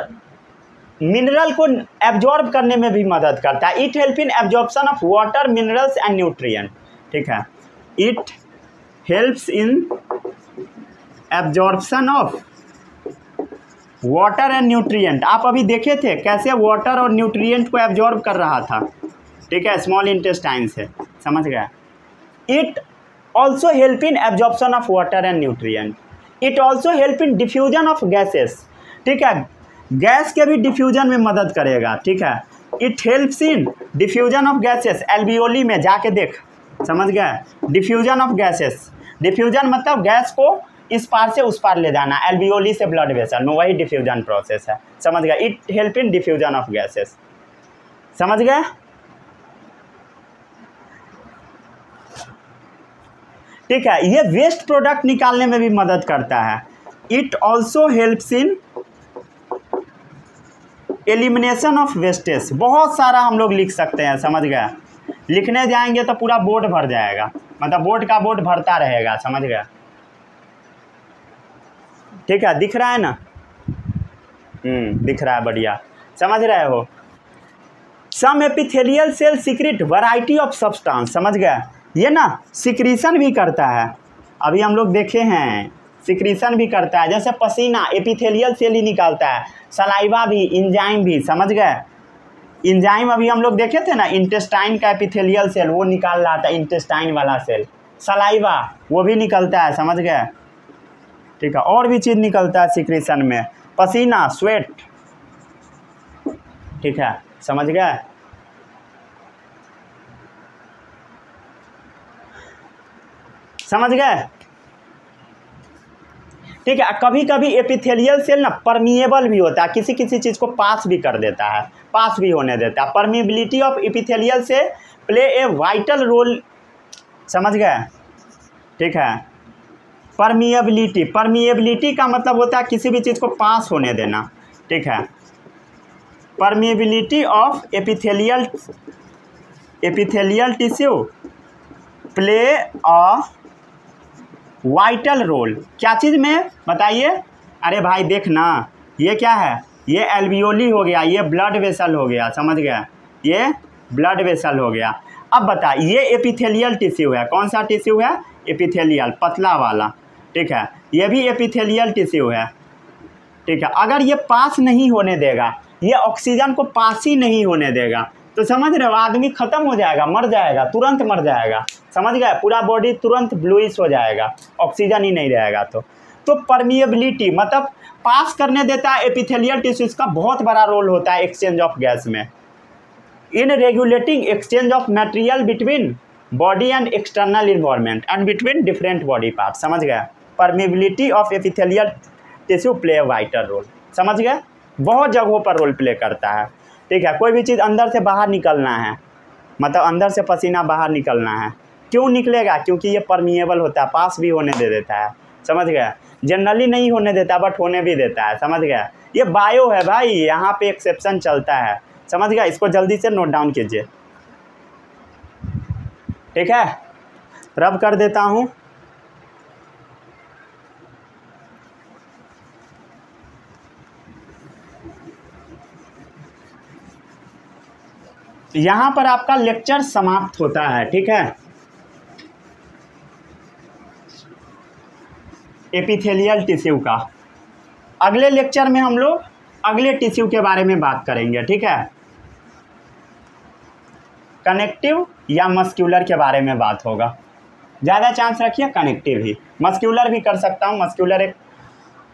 मिनरल को एब्जॉर्ब करने में भी मदद करता है। It help in absorption of water, minerals and nutrient. ठीक है, it helps in absorption of water and nutrient. आप अभी देखे थे कैसे वाटर और न्यूट्रिएंट को एब्जॉर्ब कर रहा था। ठीक है, स्मॉल इंटेस्टाइन से। समझ गया? It also help in absorption of water and nutrient. It also help in diffusion of gases. ठीक है, गैस के भी डिफ्यूजन में मदद करेगा। ठीक है, it helps in diffusion of gases. Alveoli में जाके देख। समझ गए? डिफ्यूजन ऑफ गैसेस, डिफ्यूजन मतलब गैस को इस पार से उस पार ले जाना। एल्वियोली से ब्लड वेसल में, वही डिफ्यूजन प्रोसेस है। समझ गए? It help in diffusion of gases. समझ गए? ठीक है, ये वेस्ट प्रोडक्ट निकालने में भी मदद करता है। It also helps in elimination of wastage. बहुत सारा हम लोग लिख सकते हैं। समझ गए? लिखने जाएंगे तो पूरा बोर्ड भर जाएगा, मतलब बोर्ड का बोर्ड भरता रहेगा। समझ गए? ठीक है, दिख रहा है ना? दिख रहा है, बढ़िया। समझ रहे हो? Some epithelial cell secrete variety of substance. समझ गए? ये ना सिक्रीशन भी करता है। अभी हम लोग देखे हैं, सिक्रीशन भी करता है। जैसे पसीना एपिथेलियल सेल ही निकालता है, सलाइवा भी, इंजाइम भी। समझ गए? इंजाइम अभी हम लोग देखे थे ना, इंटेस्टाइन का एपिथेलियल सेल वो निकाल रहा था, इंटेस्टाइन वाला सेल। सलाइवा वो भी निकलता है। समझ गए? ठीक है, और भी चीज़ निकलता है सिक्रीशन में। पसीना, स्वेट। ठीक है, समझ गए? समझ गए? ठीक है। कभी कभी एपिथेलियल सेल ना परमिएबल भी होता है, किसी किसी चीज़ को पास भी कर देता है, पास भी होने देता है। परमिएबिलिटी ऑफ एपिथेलियल से प्ले ए वाइटल रोल, समझ गए, ठीक है। परमिएबिलिटी का मतलब होता है किसी भी चीज़ को पास होने देना, ठीक है। Permeability of epithelial tissue play a vital role, क्या चीज़ में बताइए? अरे भाई देखना, ये क्या है, ये एल्वियोली हो गया, ये ब्लड वेसल हो गया, समझ गया, ये ब्लड वेसल हो गया। अब बता, ये एपिथेलियल टिश्यू है, कौन सा टिश्यू है? एपिथेलियल, पतला वाला, ठीक है। ये भी एपिथेलियल टिश्यू है, ठीक है। अगर ये पास नहीं होने देगा, ये ऑक्सीजन को पास ही नहीं होने देगा, तो समझ रहे हो, आदमी ख़त्म हो जाएगा, मर जाएगा, तुरंत मर जाएगा, समझ गए, पूरा बॉडी तुरंत ब्लूइश हो जाएगा, ऑक्सीजन ही नहीं रहेगा। तो परमिएबिलिटी मतलब पास करने देता है एपिथेलियल टिश्यूज का बहुत बड़ा रोल होता है एक्सचेंज ऑफ गैस में, in regulating exchange of material between body and external environment and between different body part, समझ गए। Permeability of epithelial tissue play vital role, समझ गए, बहुत जगहों पर रोल प्ले करता है, ठीक है। कोई भी चीज़ अंदर से बाहर निकलना है, मतलब अंदर से पसीना बाहर निकलना है, क्यों निकलेगा? क्योंकि ये परमिएबल होता है, पास भी होने दे देता है, समझ गया। जनरली नहीं होने देता बट होने भी देता है, समझ गया। ये बायो है भाई, यहाँ पे एक्सेप्शन चलता है, समझ गया। इसको जल्दी से नोट डाउन कीजिए, ठीक है। रब कर देता हूँ। यहाँ पर आपका लेक्चर समाप्त होता है, ठीक है। एपिथेलियल टिश्यू का अगले लेक्चर में हम लोग अगले टिश्यू के बारे में बात करेंगे, ठीक है। कनेक्टिव या मस्क्यूलर के बारे में बात होगा, ज़्यादा चांस रखिए कनेक्टिव ही, मस्क्यूलर भी कर सकता हूँ। मस्क्यूलर एक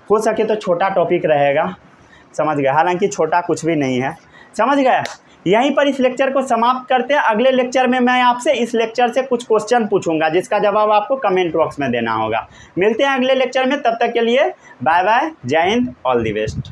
हो सके तो छोटा टॉपिक रहेगा, समझ गए, हालांकि छोटा कुछ भी नहीं है, समझ गए। यहीं पर इस लेक्चर को समाप्त करते हैं। अगले लेक्चर में मैं आपसे इस लेक्चर से कुछ क्वेश्चन पूछूंगा जिसका जवाब आपको कमेंट बॉक्स में देना होगा। मिलते हैं अगले लेक्चर में, तब तक के लिए बाय बाय, जय हिंद, ऑल द बेस्ट।